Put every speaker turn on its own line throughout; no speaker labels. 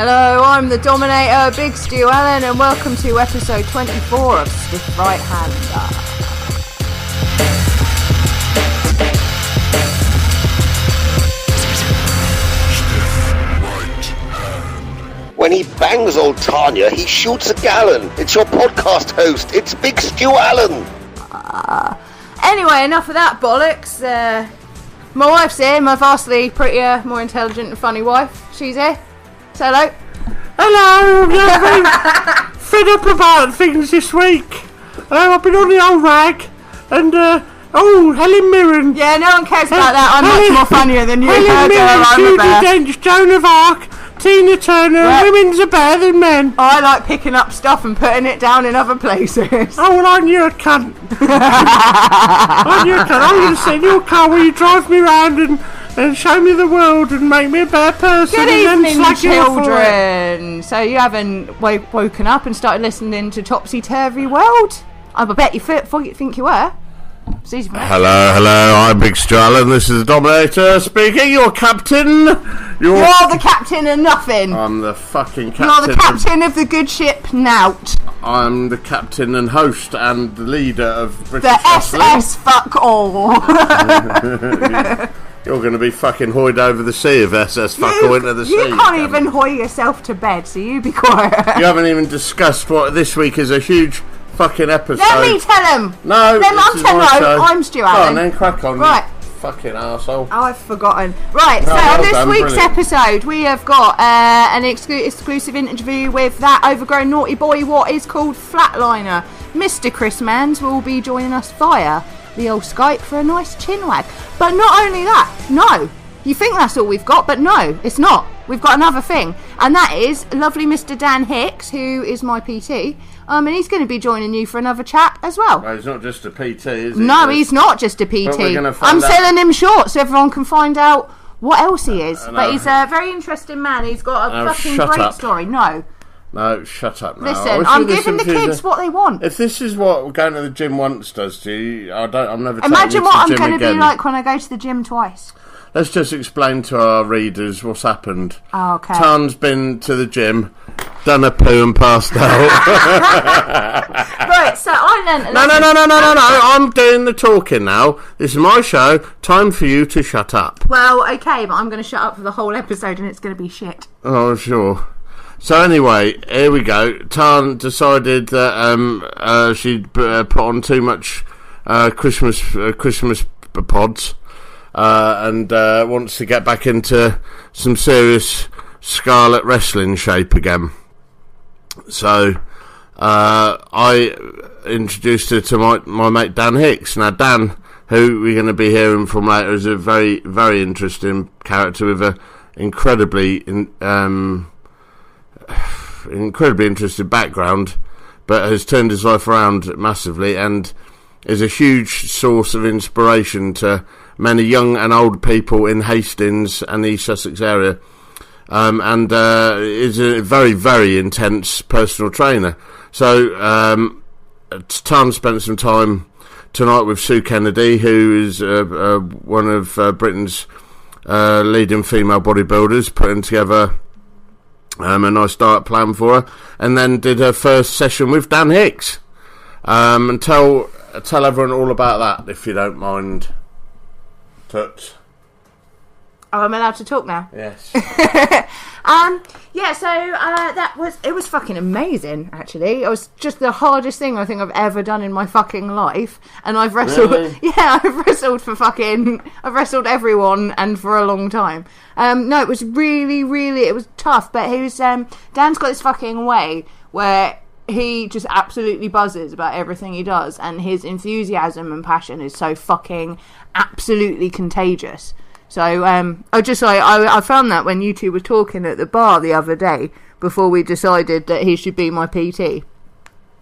Hello, I'm the Dominator, Big Stu Allen, and welcome to episode 24 of Stiff Right Hander.
When he bangs old Tanya, he shoots a gallon. It's your podcast host. It's Big Stu Allen.
Anyway, enough of that bollocks. My wife's here, my vastly prettier, more intelligent and funny wife. She's here. Say hello.
Hello, I'm fed up about things this week. I've been on the old rag, and Helen Mirren.
Yeah, no one cares about that. I'm much more funnier than you.
Helen Mirren, Judi Dench, Joan of Arc, Tina Turner. Yep. Women's are better than men.
I like picking up stuff and putting it down in other places.
Oh, well, aren't you a cunt? Aren't you a cunt? I'm going to sit in your car where you drive me round and show me the world and make me a better person.
Good evening, children. So you haven't woken up and started listening to Topsy Turvy World? I bet you think you were.
Hello, I'm Big Stu Allen. This is the Dominator speaking. Your captain. You're
the captain of nothing.
I'm the fucking captain.
You're the captain of the good ship Nout.
I'm the captain and host and the leader of British
the
Wrestling.
SS fuck all.
You're going to be fucking hoyed over the sea if SS fuck all into the sea.
You can't even hoy yourself to bed, so you be quiet.
You haven't even discussed what this week is a huge fucking episode.
Let me tell him.
No,
I'm Stu Allen.
Go on then, crack on.
Right.
Fucking arsehole.
Oh, I've forgotten. Right, so on this week's episode, we have got an exclusive interview with that overgrown naughty boy, what is called Flatliner. Mr. Chris Manns will be joining us via the old Skype for a nice chin wag. But not only that, no. You think that's all we've got, but no, it's not. We've got another thing, and that is lovely Mr. Dan Hicks, who is my PT, and he's going to be joining you for another chat as well.
No, he's not just a PT, is he?
No, he's not just a PT. I'm selling him short so everyone can find out what else he is. But he's a very interesting man. He's got a fucking great story.
No, shut up now.
Listen, I'm giving the kids what they want.
If this is what going to the gym once does to you, I'm never.
Imagine what I'm going to be like when I go to the gym twice.
Let's just explain to our readers what's happened.
Oh, okay.
Tan's been to the gym, done a poo and passed out.
Right, so I learned...
No, I'm doing the talking now. This is my show. Time for you to shut up.
Well, okay, but I'm going to shut up for the whole episode and it's going to be shit.
Oh, sure. So anyway, here we go. Tan decided that she'd put on too much Christmas pods. And wants to get back into some serious Scarlet wrestling shape again. So I introduced her to my mate Dan Hicks. Now Dan, who we're going to be hearing from later, is a very, very interesting character with a incredibly interesting background, but has turned his life around massively and is a huge source of inspiration to many young and old people in Hastings and the East Sussex area, and is a very, very intense personal trainer. So Tan spent some time tonight with Sue Kennedy, who is one of Britain's leading female bodybuilders, putting together a nice diet plan for her, and then did her first session with Dan Hicks. And tell everyone all about that, if you don't mind. Toots.
Oh, I'm allowed to talk now?
Yes.
It was fucking amazing, actually. It was just the hardest thing I think I've ever done in my fucking life. And I've wrestled...
Really?
Yeah, I've wrestled everyone and for a long time. No, it was really, really... It was tough, but he was... Dan's got this fucking way where he just absolutely buzzes about everything he does, and his enthusiasm and passion is so fucking absolutely contagious. So I found that when you two were talking at the bar the other day before we decided that he should be my PT,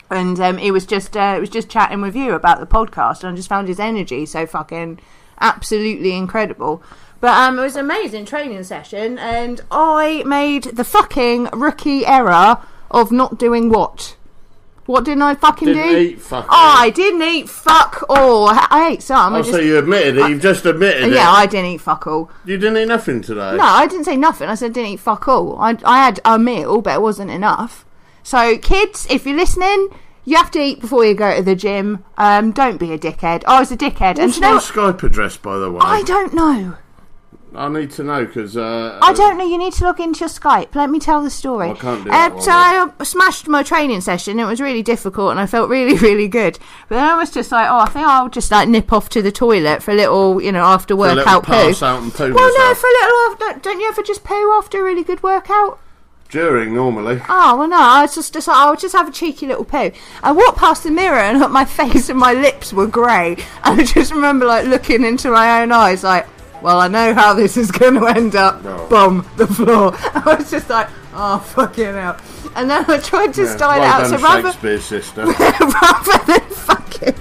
and it was just chatting with you about the podcast, and I just found his energy so fucking absolutely incredible. But it was an amazing training session, and I made the fucking rookie error of not doing what? What didn't I fucking do?
Didn't eat fuck all.
Oh, I didn't eat fuck all. I ate some.
So you admitted it. You've just admitted it.
Yeah, I didn't eat fuck all.
You didn't eat nothing today?
No, I didn't say nothing. I said I didn't eat fuck all. I had a meal, but it wasn't enough. So, kids, if you're listening, you have to eat before you go to the gym. Don't be a dickhead. I was a dickhead.
What's my Skype address, by the way?
I don't know.
I need to know, because...
I don't know. You need to log into your Skype. Let me tell the story.
I can't do that
So I smashed my training session. It was really difficult, and I felt really, really good. But then I was just like, I think I'll just nip off to the toilet for a little, after workout poo.
Pass out and poo
well,
yourself.
no, for a little after. Don't you ever just poo after a really good workout?
During, normally.
Oh, well, no, I was just I'll just have a cheeky little poo. I walked past the mirror and my face and my lips were grey. And I just remember, looking into my own eyes, well, I know how this is going to end up.
Oh.
Bomb the floor. I was just oh, fucking hell. And then I tried to style it out. So
Shakespeare's sister.
rather than fucking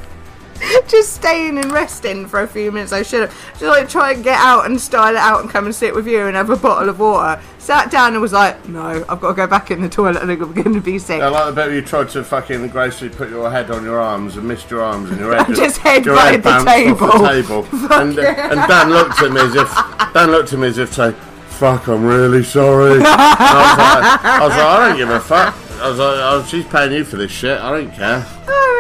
just staying and resting for a few minutes, I should have just try and get out and style it out and come and sit with you and have a bottle of water. Sat down and was like, no, I've got to go back in the toilet. I think I'm going to be sick.
I like the bit where you tried to fucking gracefully put your head on your arms and missed your arms and your head
just head-butted the table.
And Dan looked at me as if saying, fuck, I'm really sorry. And I was like, I don't give a fuck. I was like, oh, she's paying you for this shit. I don't care.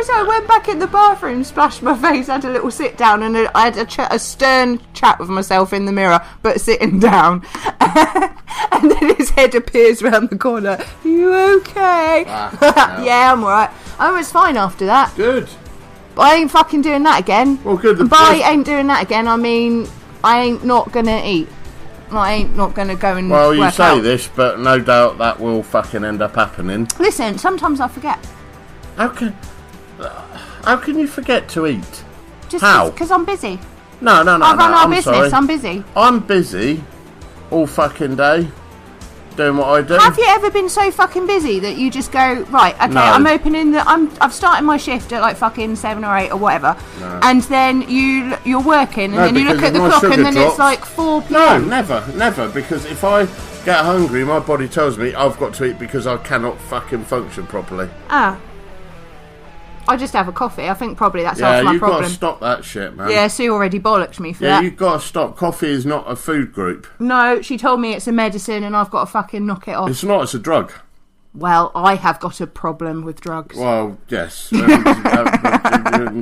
So I went back in the bathroom, splashed my face, had a little sit down, and I had a stern chat with myself in the mirror, but sitting down. And then his head appears around the corner. Are you okay? Yeah, I'm alright. I was fine after that.
Good.
But I ain't fucking doing that again.
Well, good.
And by ain't doing that again, I mean I ain't not gonna eat. I ain't not going to go and
Well, you
work
say
out.
this, but no doubt that will fucking end up happening.
Listen, sometimes I forget.
How can you forget to eat?
Just
How?
because I'm busy.
No,
I run our
I'm
business.
sorry.
I'm busy.
I'm busy all fucking day doing what I do.
Have you ever been so fucking busy that you just go, right, okay,
No.
I'm opening I've started my shift at fucking 7 or 8 or whatever, and then you're working, and then you look at the clock, and then it's 4 p.m.
No, never, because if I get hungry, my body tells me I've got to eat because I cannot fucking function properly.
I just have a coffee. I think probably that's half my
you've
problem.
got to stop that shit, man.
Yeah, Sue already bollocked me for
Yeah,
that.
you've got to stop. Coffee is not a food group.
No, she told me it's a medicine and I've got to fucking knock it off.
It's not, it's a drug.
Well, I have got a problem with drugs.
Well, yes.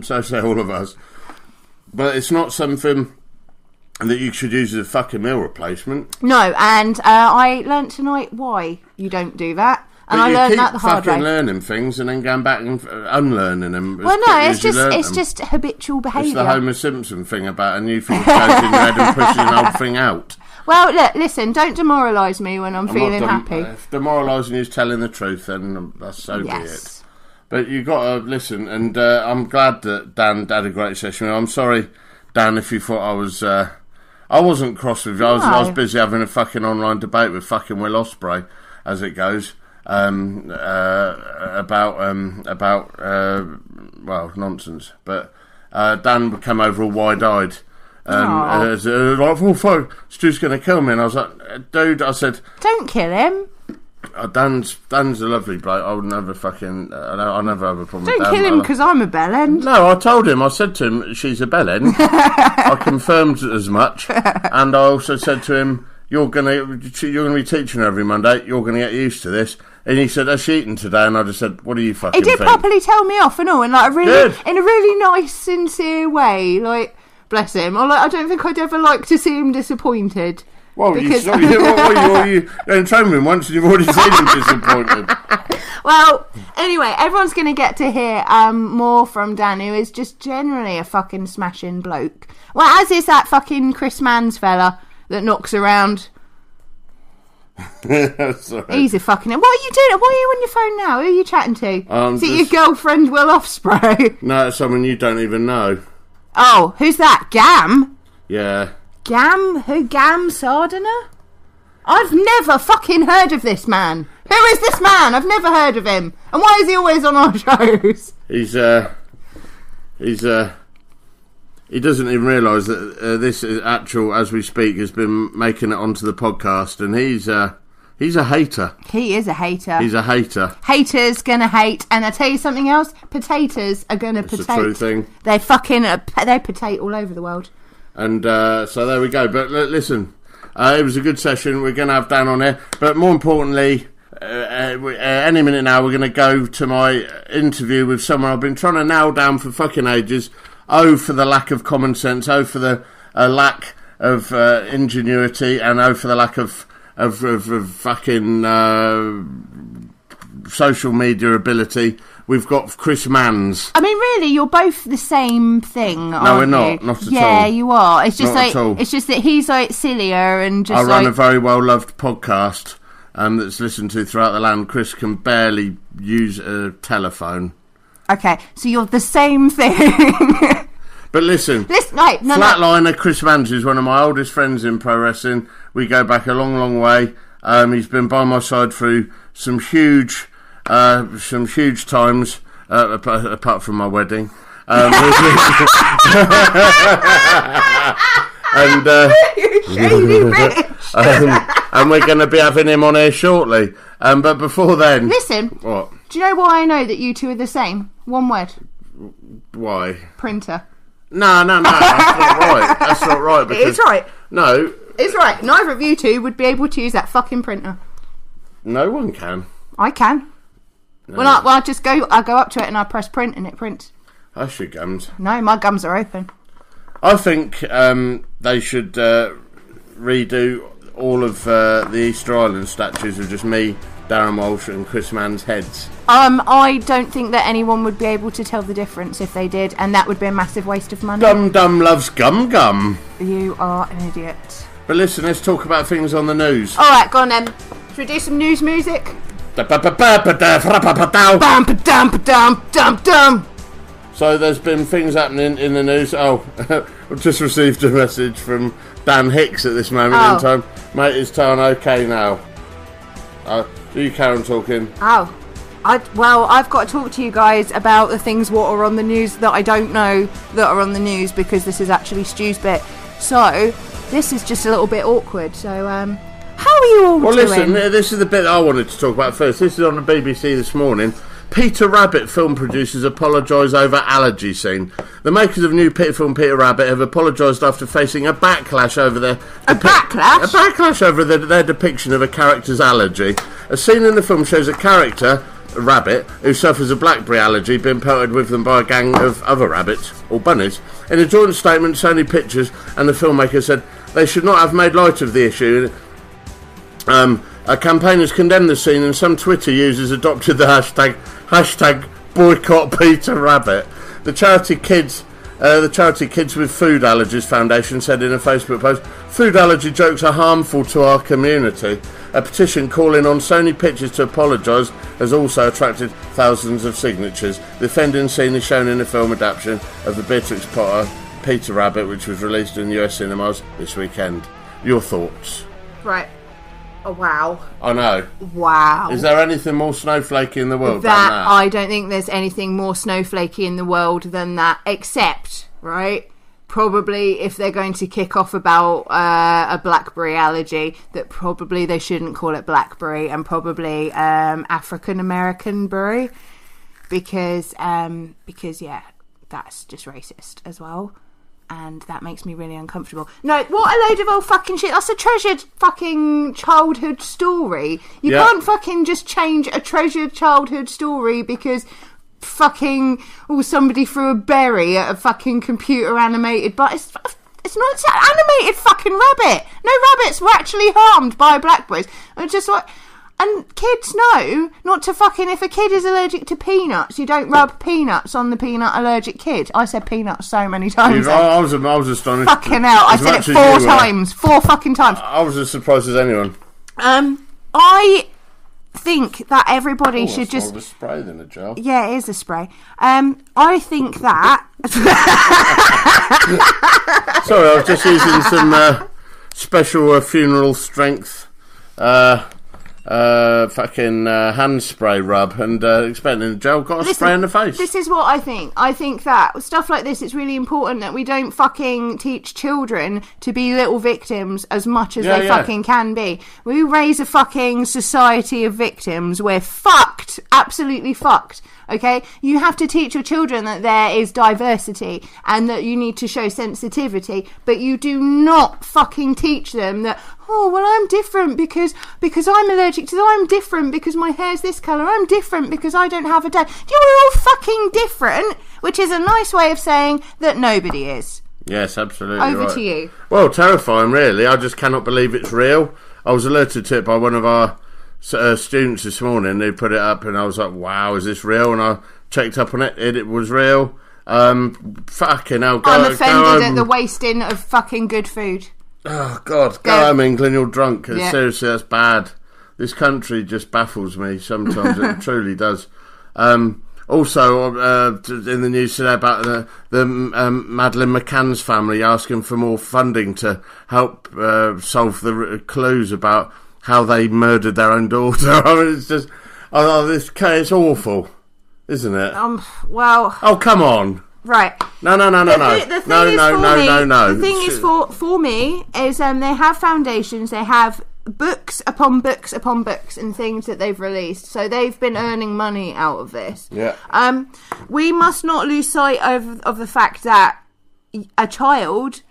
So say all of us. But it's not something that you should use as a fucking meal replacement.
No, and I learnt tonight why you don't do that. And I learned that the hard way.
You keep fucking learning things and then going back and unlearning them.
Well, no, it's just habitual behaviour.
It's the Homer Simpson thing about a new thing goes in your head and pushes an old thing out.
Well, look, listen, don't demoralise me when I'm feeling happy.
If demoralising you is telling the truth, then that's so be it. But you got to listen, and I'm glad that Dan had a great session. I'm sorry, Dan, if you thought I was... I wasn't cross with you. I was busy having a fucking online debate with fucking Will Ospreay, as it goes. About nonsense, but Dan came over all wide-eyed oh fuck, Stu's gonna kill me, and I was like, dude, I said,
don't kill him.
Dan's a lovely bloke. I would never fucking I'll never have a problem with Dan.
Don't kill him because I'm a bellend.
No, I told him, I said to him, she's a bellend. I confirmed as much, and I also said to him, you're gonna be teaching her every Monday. You're gonna get used to this. And he said, "Has she eaten today?" And I just said, "What do you fucking think?"
He did properly tell me off and all, in a really nice, sincere way. Bless him. I don't think I'd ever like to see him disappointed.
Well,
because...
you in training him once, and you've already seen him disappointed.
Well, anyway, everyone's going to get to hear more from Dan, who is just generally a fucking smashing bloke. Well, as is that fucking Chris Manns fella that knocks around. He's a fucking... What are you doing? Why are you on your phone now? Who are you chatting to? Is it your girlfriend Will Ospreay?
No, it's someone you don't even know.
Oh, who's that? Gam?
Yeah.
Gam? Who? Gam Sardiner? I've never fucking heard of this man. Who is this man? I've never heard of him. And why is he always on our shows?
He doesn't even realise that this is actual, as we speak, has been making it onto the podcast, and He's a hater.
He is a hater.
He's a hater.
Haters gonna hate, and I tell you something else. Potatoes are gonna potate.
It's a true thing.
They fucking they potate all over the world.
And so there we go. But listen, it was a good session. We're gonna have Dan on here, but more importantly, any minute now we're gonna go to my interview with someone I've been trying to nail down for fucking ages. Oh, for the lack of common sense. Oh, for the lack of ingenuity, and oh, for the lack of fucking social media ability. We've got Chris Manns.
I mean, really, you're both the same thing.
No, we're not. Not at all.
Yeah, you are. It's just
not
like it's just that he's like sillier and just.
I run a very well loved podcast that's listened to throughout the land. Chris can barely use a telephone.
Okay, so you're the same thing.
But listen, Flatliner Chris Manns is one of my oldest friends in pro wrestling. We go back a long, long way. He's been by my side through some huge times, apart from my wedding. And we're going to be having him on here shortly. But before then,
listen.
What?
Do you know why I know that you two are the same? One word.
Why?
Printer.
No, that's not right. That's not right. Because,
it is right.
No.
It's right. Neither of you two would be able to use that fucking printer.
No one can.
I can. No. I just go. I go up to it and I press print and it prints.
That's your gums.
No, my gums are open.
I think they should redo all of the Easter Island statues of just me, Darren Walsh and Chris Manns' heads.
I don't think that anyone would be able to tell the difference if they did, and that would be a massive waste of money.
Dum loves gum.
You are an idiot.
But listen, let's talk about things on the news.
Alright, go on then. Should we do some news music?
So there's been things happening in the news. I've just received a message from Dan Hicks at this moment in time. Mate, is Tarn okay now? Do you carry on talking?
I've got to talk to you guys about the things what are on the news that I don't know that are on the news, because this is actually Stu's bit. So, this is just a little bit awkward. So, how are you all doing?
Well, listen, this is the bit I wanted to talk about first. This is on the BBC this morning. Peter Rabbit film producers apologise over allergy scene. The makers of new film Peter Rabbit have apologised after facing a backlash over their...
A backlash
over their depiction of a character's allergy. A scene in the film shows a character, a rabbit, who suffers a blackberry allergy, being pelted with them by a gang of other rabbits, or bunnies. In a joint statement, Sony Pictures and the filmmaker said they should not have made light of the issue. A campaign has condemned the scene, and some Twitter users adopted the hashtag boycott Peter Rabbit. The charity Kids with Food Allergies Foundation said in a Facebook post, "Food allergy jokes are harmful to our community." A petition calling on Sony Pictures to apologise has also attracted thousands of signatures. The offending scene is shown in a film adaptation of the Beatrix Potter Peter Rabbit, which was released in US cinemas this weekend. Your thoughts?
Right. Oh, wow.
I know.
Wow.
Is there anything more snowflakey in the world than that?
I don't think there's anything more snowflakey in the world than that, except, right, probably if they're going to kick off about a blackberry allergy, that probably they shouldn't call it blackberry, and probably African American berry, because yeah, that's just racist as well. And that makes me really uncomfortable. No, what a load of old fucking shit. That's a treasured fucking childhood story. You can't fucking just change a treasured childhood story because fucking somebody threw a berry at a fucking computer animated, but it's not an animated fucking rabbit. No rabbits were actually harmed by blackberries. It's just like... And kids know not to fucking... If a kid is allergic to peanuts, you don't rub peanuts on the peanut allergic kid. I said peanuts so many times.
I was astonished.
Fucking hell, I said it 4 times. 4 fucking times.
I was as surprised as anyone.
I think that everybody should just...
More of a spray than a gel.
Yeah, it is a spray. I think that...
Sorry, I was just using some special funeral strength... fucking hand spray rub and expecting the gel got a spray in the face.
This is what I think. I think that stuff like this, it's really important that we don't fucking teach children to be little victims as much as they fucking can be. We raise a fucking society of victims. We're fucked. Absolutely fucked. Okay? You have to teach your children that there is diversity and that you need to show sensitivity, but you do not fucking teach them that, oh, well, I'm different because I'm allergic to that. I'm different because my hair's this colour. I'm different because I don't have a dad. You're all fucking different, which is a nice way of saying that nobody is.
Yes, absolutely.
Over to you.
Well, terrifying, really. I just cannot believe it's real. I was alerted to it by one of our students this morning. They put it up and I was like, wow, is this real? And I checked up on it. It was real. Fucking hell.
I'm offended at the wasting of fucking good food.
Oh, God. Go home, England. You're drunk. Yeah. Seriously, that's bad. This country just baffles me sometimes. It truly does. Also, in the news today about the Madeleine McCann's family asking for more funding to help solve the clues about how they murdered their own daughter. I mean, it's just... it's awful, isn't it?
Well...
Oh, come on.
Right.
No. The
thing is for me is they have foundations, they have books upon books upon books and things that they've released, so they've been earning money out of this.
Yeah.
We must not lose sight of the fact that a child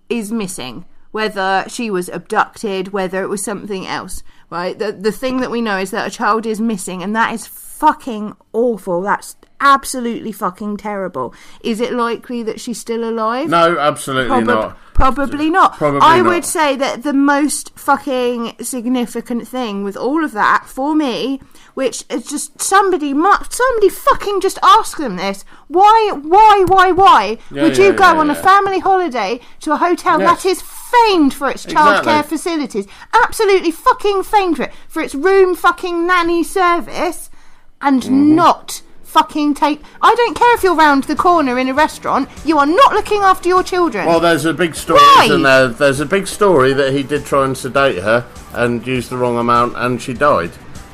is missing, whether she was abducted, whether it was something else, right? The thing that we know is that a child is missing, and that is fucking awful. That's absolutely fucking terrible. Is it likely that she's still alive?
No, absolutely not.
Probably not.
Probably
I
not.
would say that the most fucking significant thing with all of that, for me, which is just somebody fucking just ask them this. Why would you go on a family holiday to a hotel that is famed for its childcare facilities, absolutely fucking famed for its room fucking nanny service, and not fucking take... I don't care if you're round the corner in a restaurant, you are not looking after your children.
Well, there's a big story, isn't there? There's a big story that he did try and sedate her and used the wrong amount and she died.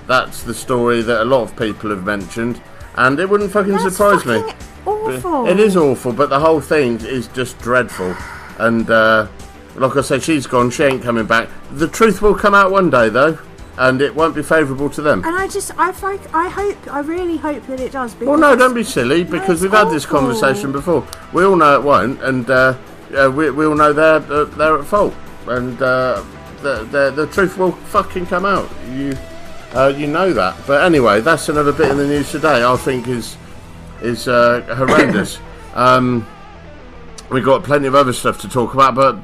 That's the story that a lot of people have mentioned, and it wouldn't fucking surprise me.
Awful.
It is awful, but the whole thing is just dreadful. And like I said, she's gone, she ain't coming back. The truth will come out one day, though, and it won't be favourable to them.
And I really hope that it does.
Well, no, don't be silly, because we've had this conversation before. We all know it won't, and we all know they're at fault, and the truth will fucking come out. You know that. But anyway, that's another bit in the news today I think is horrendous. We've got plenty of other stuff to talk about, but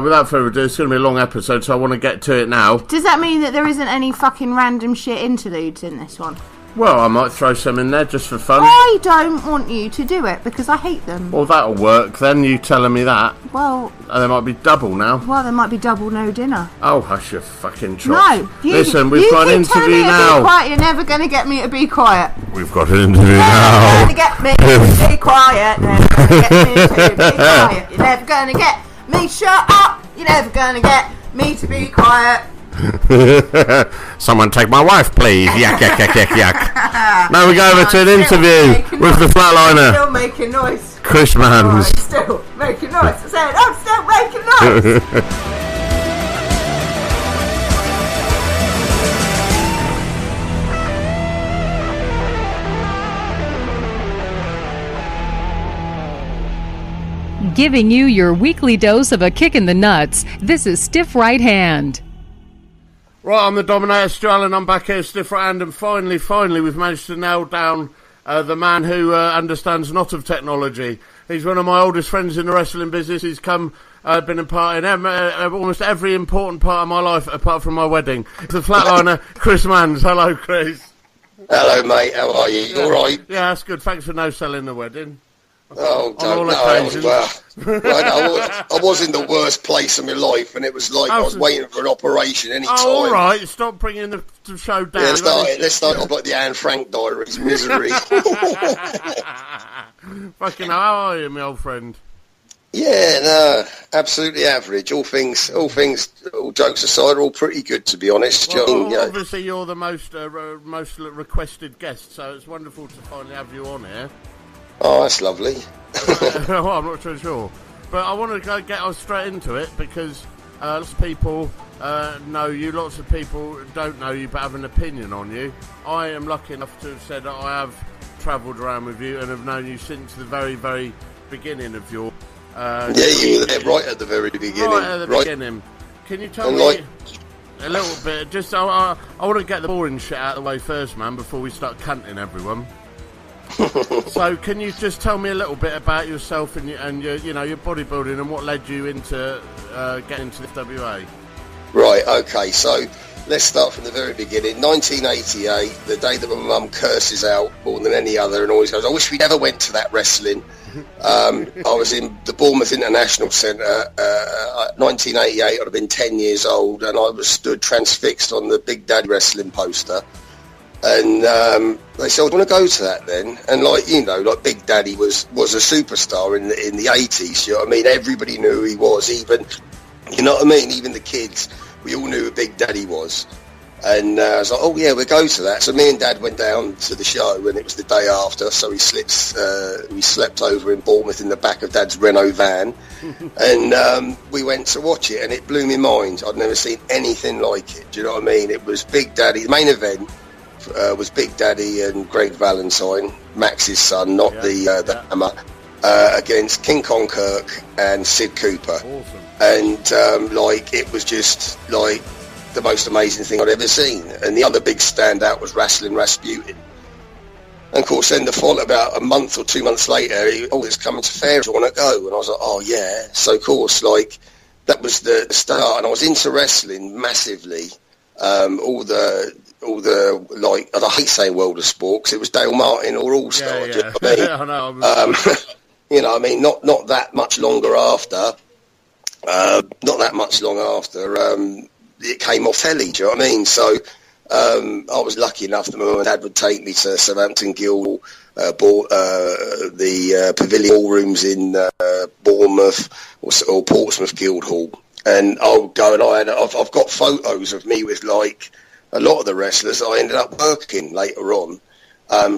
without further ado, it's going to be a long episode, so I want to get to it now.
Does that mean that there isn't any fucking random shit interludes in this one?
Well, I might throw some in there just for fun.
I don't want you to do it because I hate them.
Well, that'll work then, you telling me that.
Well...
there might be double now.
Well, there might be double no dinner.
Oh, hush your fucking chops.
No,
listen, we've got an interview now.
Be quiet. You're never going to get me to be quiet.
We've got an interview now.
You're never going to get me to be quiet. Never going to get me to be quiet. You're never going to get me shut up. You're never going to get me to be quiet.
Someone take my wife, please. Yak, yak, yak, yak, yak. Now we go over to an interview with the Flatliner.
Still making noise.
Chris Manns.
Right, still making noise. I said, I'm still making noise.
Giving you your weekly dose of a kick in the nuts, this is Stiff Right Hand.
Right, I'm the Dominator, Stu Allen. I'm back here, Stiff Right Hand, and finally, we've managed to nail down the man who understands not of technology. He's one of my oldest friends in the wrestling business. He's been a part in almost every important part of my life, apart from my wedding. The Flatliner Chris Manns. Hello, Chris.
Hello, mate. How are you? You all right?
Yeah, that's good. Thanks for no-selling the wedding.
Oh, don't know. I was in the worst place of my life, and it was like I was waiting for an operation any time.
Oh, all right. Stop bringing the show down.
Yeah, let's start off like the Anne Frank diaries, misery.
Fucking how are you, my old friend?
Yeah, no, absolutely average. All jokes aside, are all pretty good, to be honest.
Well, obviously, you're the most requested guest, so it's wonderful to finally have you on here.
Oh, that's lovely.
Well, I'm not too sure. But I want to get us straight into it because lots of people know you, lots of people don't know you but have an opinion on you. I am lucky enough to have said that I have travelled around with you and have known you since the very, very beginning of your...
you were there right at the very beginning.
Right at the beginning. Can you tell me a little bit? Just I want to get the boring shit out of the way first, man, before we start cunting everyone. So, can you just tell me a little bit about yourself and your bodybuilding and what led you into getting into the FWA?
Right. Okay. So, let's start from the very beginning. 1988, the day that my mum curses out more than any other, and always goes, "I wish we never went to that wrestling." I was in the Bournemouth International Centre, 1988. I'd have been 10 years old, and I was stood transfixed on the Big Daddy wrestling poster. And they said, "I want to go to that then." And like Big Daddy was a superstar in the 80s. You know what I mean? Everybody knew who he was. Even, you know what I mean? Even the kids, we all knew who Big Daddy was. And I was like, "Oh yeah, we'll go to that." So me and Dad went down to the show, and it was the day after. So we slept over in Bournemouth in the back of Dad's Renault van, and we went to watch it, and it blew my mind. I'd never seen anything like it. Do you know what I mean? It was Big Daddy. The main event was Big Daddy and Greg Valentine, Max's son, not the Hammer, against King Kong Kirk and Sid Cooper.
Awesome.
And it was just like the most amazing thing I'd ever seen. And the other big standout was Wrestling Rasputin. And of course, then about a month or 2 months later, it's coming to fair. I want to go. And I was like, oh yeah. So of course, that was the start. And I was into wrestling massively. All the I hate saying World of Sport because it was Dale Martin or All Star.
Yeah.
Do you know what I mean?
I know.
You know, I mean, not that much longer after. It came off telly, do you know what I mean? So I was lucky enough that my mum and dad would take me to Southampton Guildhall, the Pavilion Ballrooms in Bournemouth or Portsmouth Guildhall, and I would go and I've got photos of me with a lot of the wrestlers I ended up working later on.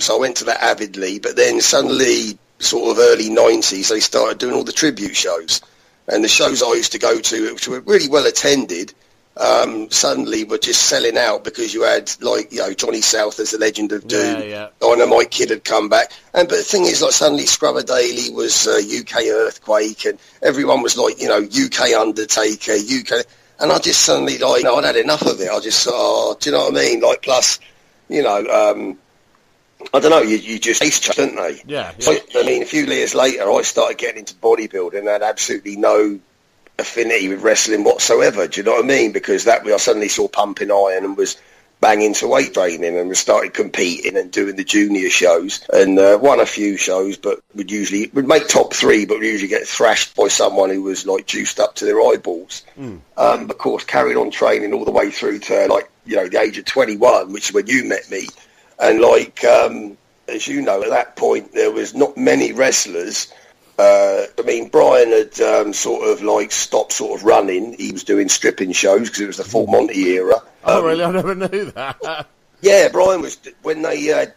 So I went to that avidly, but then suddenly, sort of early 90s, they started doing all the tribute shows. And the shows I used to go to, which were really well attended, suddenly were just selling out because you had Johnny South as the Legend of Doom. Dynamite Kid had come back, but the thing is, suddenly Scrubber Daily was UK Earthquake, and everyone was UK Undertaker, UK, and I just suddenly I'd had enough of it. I just do you know what I mean? Plus, I don't know, you just taste, don't they?
Yeah.
So, I mean, a few years later, I started getting into bodybuilding and had absolutely no affinity with wrestling whatsoever. Do you know what I mean? Because I suddenly saw Pumping Iron and was banging to weight training, and we started competing and doing the junior shows, and won a few shows, but would make top 3, but would usually get thrashed by someone who was juiced up to their eyeballs. Of course, carried on training all the way through to the age of 21, which is when you met me. And as you know, at that point there was not many wrestlers. I mean, Brian had stopped running. He was doing stripping shows because it was the Full Monty era.
Oh, really? I never knew that.
Yeah, Brian was when they had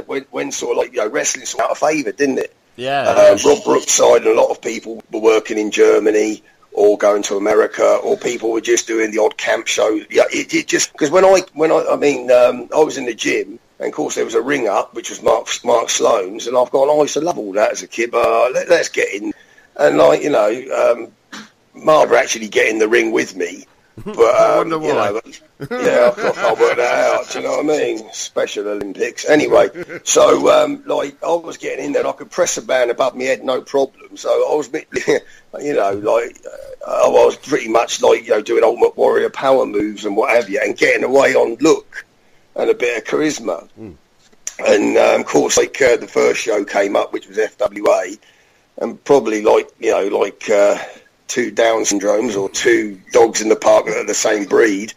when wrestling sort of out of favour, didn't it?
Yeah.
Rob Brookside and a lot of people were working in Germany or going to America, or people were just doing the odd camp show. Yeah, it just because when I was in the gym, and of course there was a ring up which was Mark Sloan's, and I've gone, I used to love all that as a kid, but let's get in, and Mark actually get in the ring with me. But
I wonder why.
I'll work that out. Do you know what I mean? Special Olympics. Anyway, so I was getting in there. And I could press a band above my head, no problem. So I was, I was pretty much doing Ultimate Warrior power moves and what have you, and getting away on look and a bit of charisma. And of course, the first show came up, which was FWA, and probably two Down syndromes or two dogs in the park that are the same breed,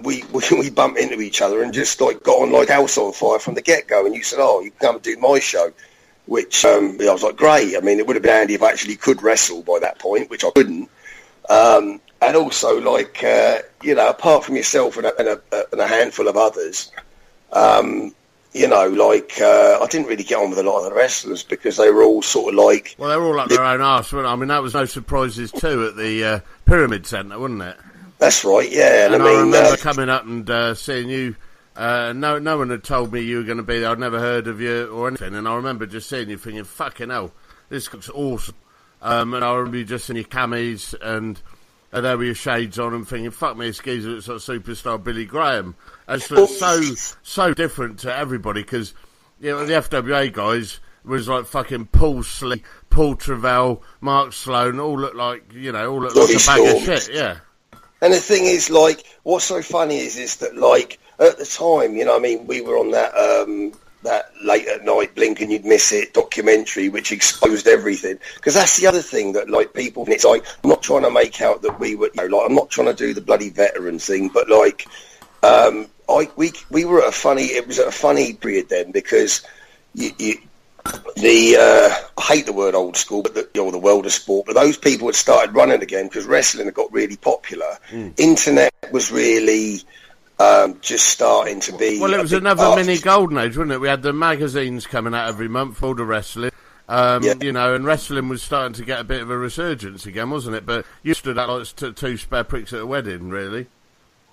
we bumped into each other and just got on like house on fire from the get-go. And you said, oh, you can come do my show. which I was like, great. I mean, it would have been handy if I actually could wrestle by that point, which I couldn't. And also, like, apart from yourself and a handful of others, I didn't really get on with a lot of the wrestlers because they were all sort of like...
Well, they were all up their own arse, weren't they? I mean, that was No Surprises too at the Pyramid Centre, wasn't it?
That's right, yeah.
And I remember coming up and seeing you. No one had told me you were going to be there. I'd never heard of you or anything. And I remember just seeing you thinking, fucking hell, this looks awesome. And I remember you just in your camis and there were your shades on and thinking, fuck me, this geezer looks like superstar Billy Graham. And it looks so different to everybody because, the FWA guys was like fucking Paul Slee, Paul Travell, Mark Sloan, all look like, all look like a bag of shit, yeah.
And the thing is, like, what's so funny is that, like, at the time, we were on that late at night Blink and You'd Miss It documentary, which exposed everything. Because that's the other thing that, like, people, and it's like, I'm not trying to make out that we were, I'm not trying to do the bloody veteran thing, but, like, we were at it was at a funny period then because I hate the word old school, but the world of sport, but those people had started running again because wrestling had got really popular. Internet was really just starting to be...
Well, it was another mini golden age, wasn't it? We had the magazines coming out every month for all the wrestling, and wrestling was starting to get a bit of a resurgence again, wasn't it? But you stood out like two spare pricks at a wedding, really.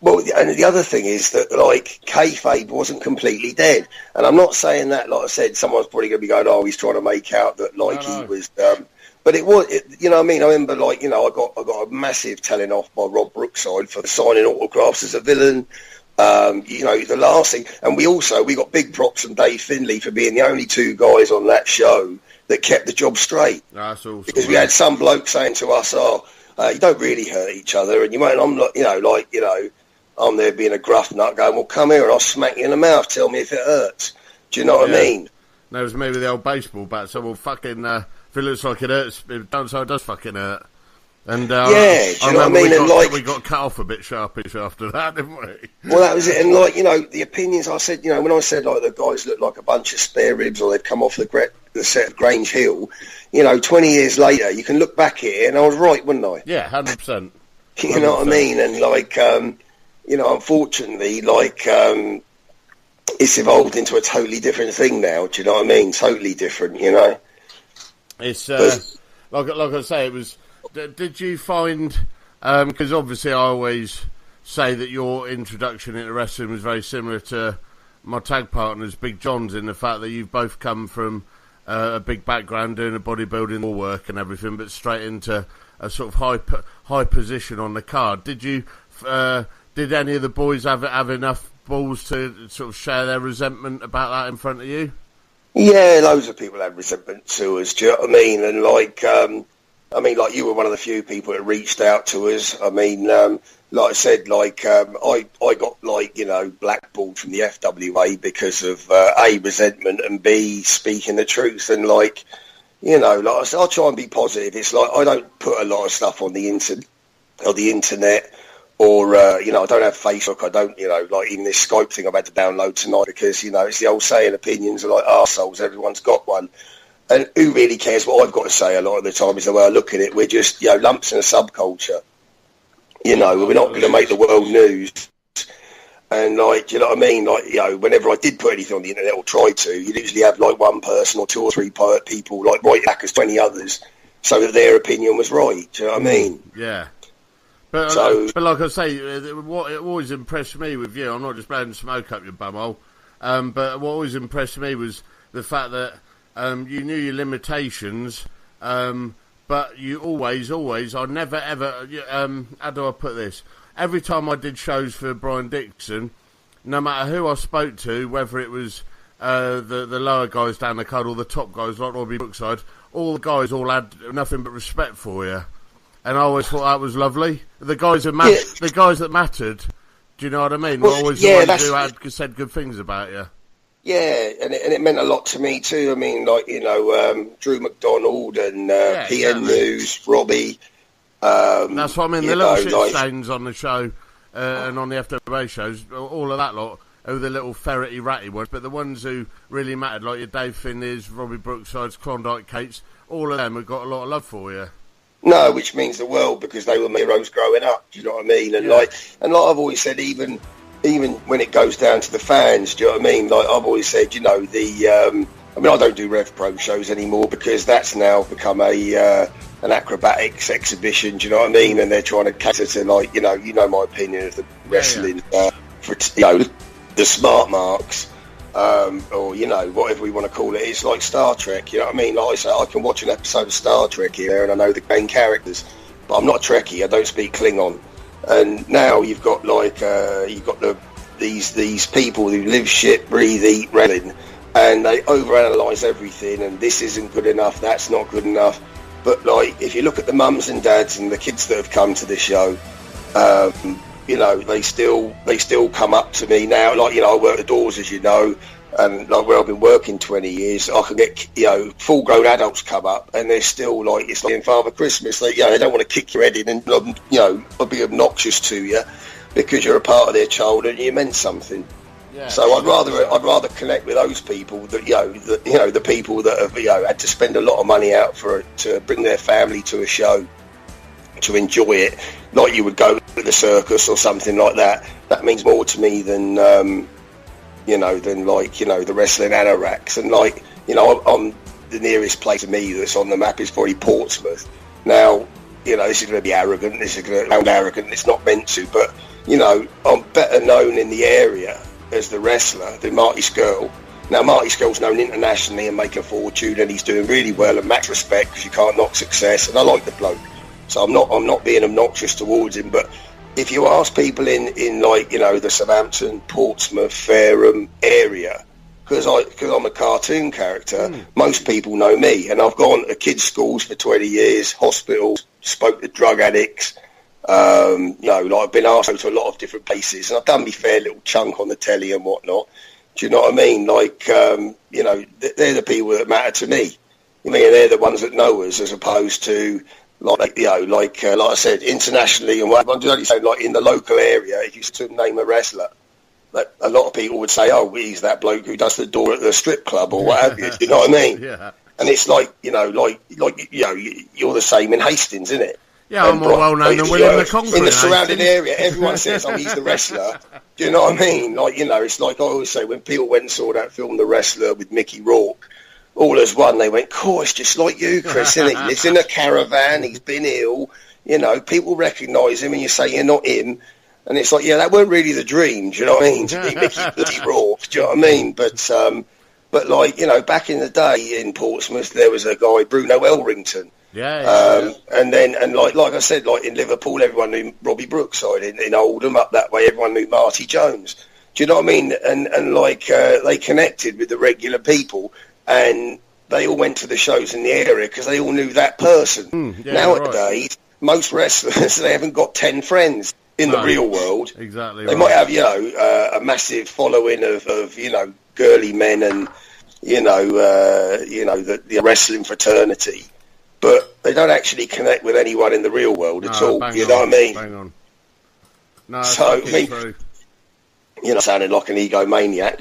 Well, and the other thing is that, like, kayfabe wasn't completely dead. And I'm not saying that, like I said, someone's probably going to be going, oh, he's trying to make out that, like, he was... but it was, you know what I mean? I remember, like, I got a massive telling off by Rob Brookside for signing autographs as a villain. The last thing... And we got big props from Dave Finlay for being the only two guys on that show that kept the job straight.
That's awesome.
Because we had some bloke saying to us, you don't really hurt each other. And I'm not, I'm there being a gruff nut going, well, come here and I'll smack you in the mouth. Tell me if it hurts. Do you know what I mean?
No, it was maybe the old baseball bat. So, well, fucking, if it looks like it hurts, it does fucking hurt. And,
do you know what I mean?
We got cut off a bit sharpish after that, didn't we?
Well, that was it. And, the opinions I said, when I said, like, the guys looked like a bunch of spare ribs or they'd come off the set of Grange Hill, 20 years later, you can look back at it and I was right, wouldn't I?
Yeah, 100%.
You know what I mean? And, like... unfortunately, like, it's evolved into a totally different thing now. Do you know what I mean? Totally different,
It's, like I say, it was... Did you find... Because obviously I always say that your introduction into wrestling was very similar to my tag partners, Big John's, in the fact that you've both come from a big background doing a bodybuilding work and everything, but straight into a sort of high position on the card. Did you... Did any of the boys have enough balls to sort of share their resentment about that in front of you? Yeah,
loads of people had resentment to us, do you know what I mean? And, like, you were one of the few people that reached out to us. I mean, like I said, like, I got, like, blackballed from the FWA because of, A, resentment, and B, speaking the truth. And, like, like I said, I'll try and be positive. It's like I don't put a lot of stuff on the internet. Or, I don't have Facebook, I don't, like even this Skype thing I've had to download tonight because, it's the old saying, opinions are like arseholes, everyone's got one. And who really cares what I've got to say a lot of the time is the way I look at it. We're just, lumps in a subculture. We're not going to make the world news. And, like, do you know what I mean? Like, whenever I did put anything on the internet or try to, you'd usually have, like, one person or two or three people, like, write back as 20 others so that their opinion was right. Do you know what I mean?
Yeah. But like I say, what always impressed me with you, I'm not just blowing smoke up your bumhole, but what always impressed me was the fact that you knew your limitations, but you always, I never ever, how do I put this? Every time I did shows for Brian Dixon, no matter who I spoke to, whether it was the lower guys down the card or the top guys like Robbie Brookside, all the guys all had nothing but respect for you. And I always thought that was lovely. The guys that mattered, do you know what I mean? Were always the ones who said good things about you.
Yeah, and it meant a lot to me too. I mean, like, Drew McDonald and PN News, Robbie.
That's what I mean. The little shit stains on the show and on the FWA shows, all of that lot. who the little ferrety ratty ones, but the ones who really mattered, like your Dave Finleys, Robbie Brooksides, Klondike Kates, all of them have got a lot of love for you.
No, which means the world, because they were my heroes growing up. Do you know what I mean? And like I've always said, even when it goes down to the fans, do you know what I mean? Like I've always said, you know, I don't do Rev Pro shows anymore because that's now become an acrobatics exhibition. Do you know what I mean? And they're trying to cater to, like, you know my opinion of the wrestling for the smart marks. Or, you know, whatever we want to call it. It's like Star Trek, you know what I mean? Like I say, I can watch an episode of Star Trek here and I know the main characters, but I'm not a Trekkie, I don't speak Klingon. And now you've got, like, these people who live, shit, breathe, eat, wrestling, and they overanalyse everything, and this isn't good enough, that's not good enough. But, like, if you look at the mums and dads and the kids that have come to the show, you know, they still come up to me now. Like, you know, I work the doors, as you know, and like where I've been working 20 years, I can get, you know, full-grown adults come up, and they're still like, it's like in Father Christmas. They, you know, they don't want to kick your head in and, you know, be obnoxious to you because you're a part of their childhood and you meant something. Yeah. So I'd rather connect with those people that, the people that have, you know, had to spend a lot of money out to bring their family to a show, to enjoy it, like you would go to the circus or something like that. That means more to me than the wrestling anoraks. And, like, you know, I'm the nearest place to me that's on the map is probably Portsmouth. Now, you know, this is going to be arrogant, this is going to sound arrogant, it's not meant to, but, you know, I'm better known in the area as the wrestler than Marty Skrull. Now, Marty Skrull's known internationally and making a fortune, and he's doing really well, and max respect, because you can't knock success, and I like the bloke. So I'm not being obnoxious towards him, but if you ask people in like, you know, the Southampton, Portsmouth, Fareham area, because I'm a cartoon character, most people know me, and I've gone to kids' schools for 20 years, hospitals, spoke to drug addicts, you know, like I've been asked to a lot of different places, and I've done my fair little chunk on the telly and whatnot. Do you know what I mean? Like, you know, they're the people that matter to me. I mean, they're the ones that know us, as opposed to, like, you know, like I said, internationally, and what I'm only saying, like, in the local area, if you to name a wrestler, like, a lot of people would say, oh, he's that bloke who does the door at the strip club or what have you. You know what I mean? Yeah. And it's like, you know, like you know, you're the same in Hastings, isn't it?
Yeah, I'm more well known than William the Conqueror.
In the surrounding area, everyone says, oh, he's the wrestler. Do you know what I mean? Like, you know, it's like I always say, when people went and saw that film, The Wrestler, with Mickey Rourke, all as one, they went, cool, it's just like you, Chris, isn't it? He lives in a caravan, he's been ill, you know, people recognise him, and you say you're not him, and it's like, yeah, that weren't really the dream, do you know what I mean, to be Mickey Rourke, do you know what I mean? But like, you know, back in the day in Portsmouth, there was a guy, Bruno Elrington, and like I said, like in Liverpool, everyone knew Robbie Brookside. In Oldham, up that way, everyone knew Marty Jones. Do you know what I mean? And like they connected with the regular people, and they all went to the shows in the area because they all knew that person. Nowadays, most wrestlers, they haven't got 10 friends in the real world.
Exactly.
They might have, you know, a massive following of you know, girly men and you know the wrestling fraternity. But they don't actually connect with anyone in the real world at all. You know what I mean?
Bang on. No,
so, I mean, you know, sounding like an egomaniac.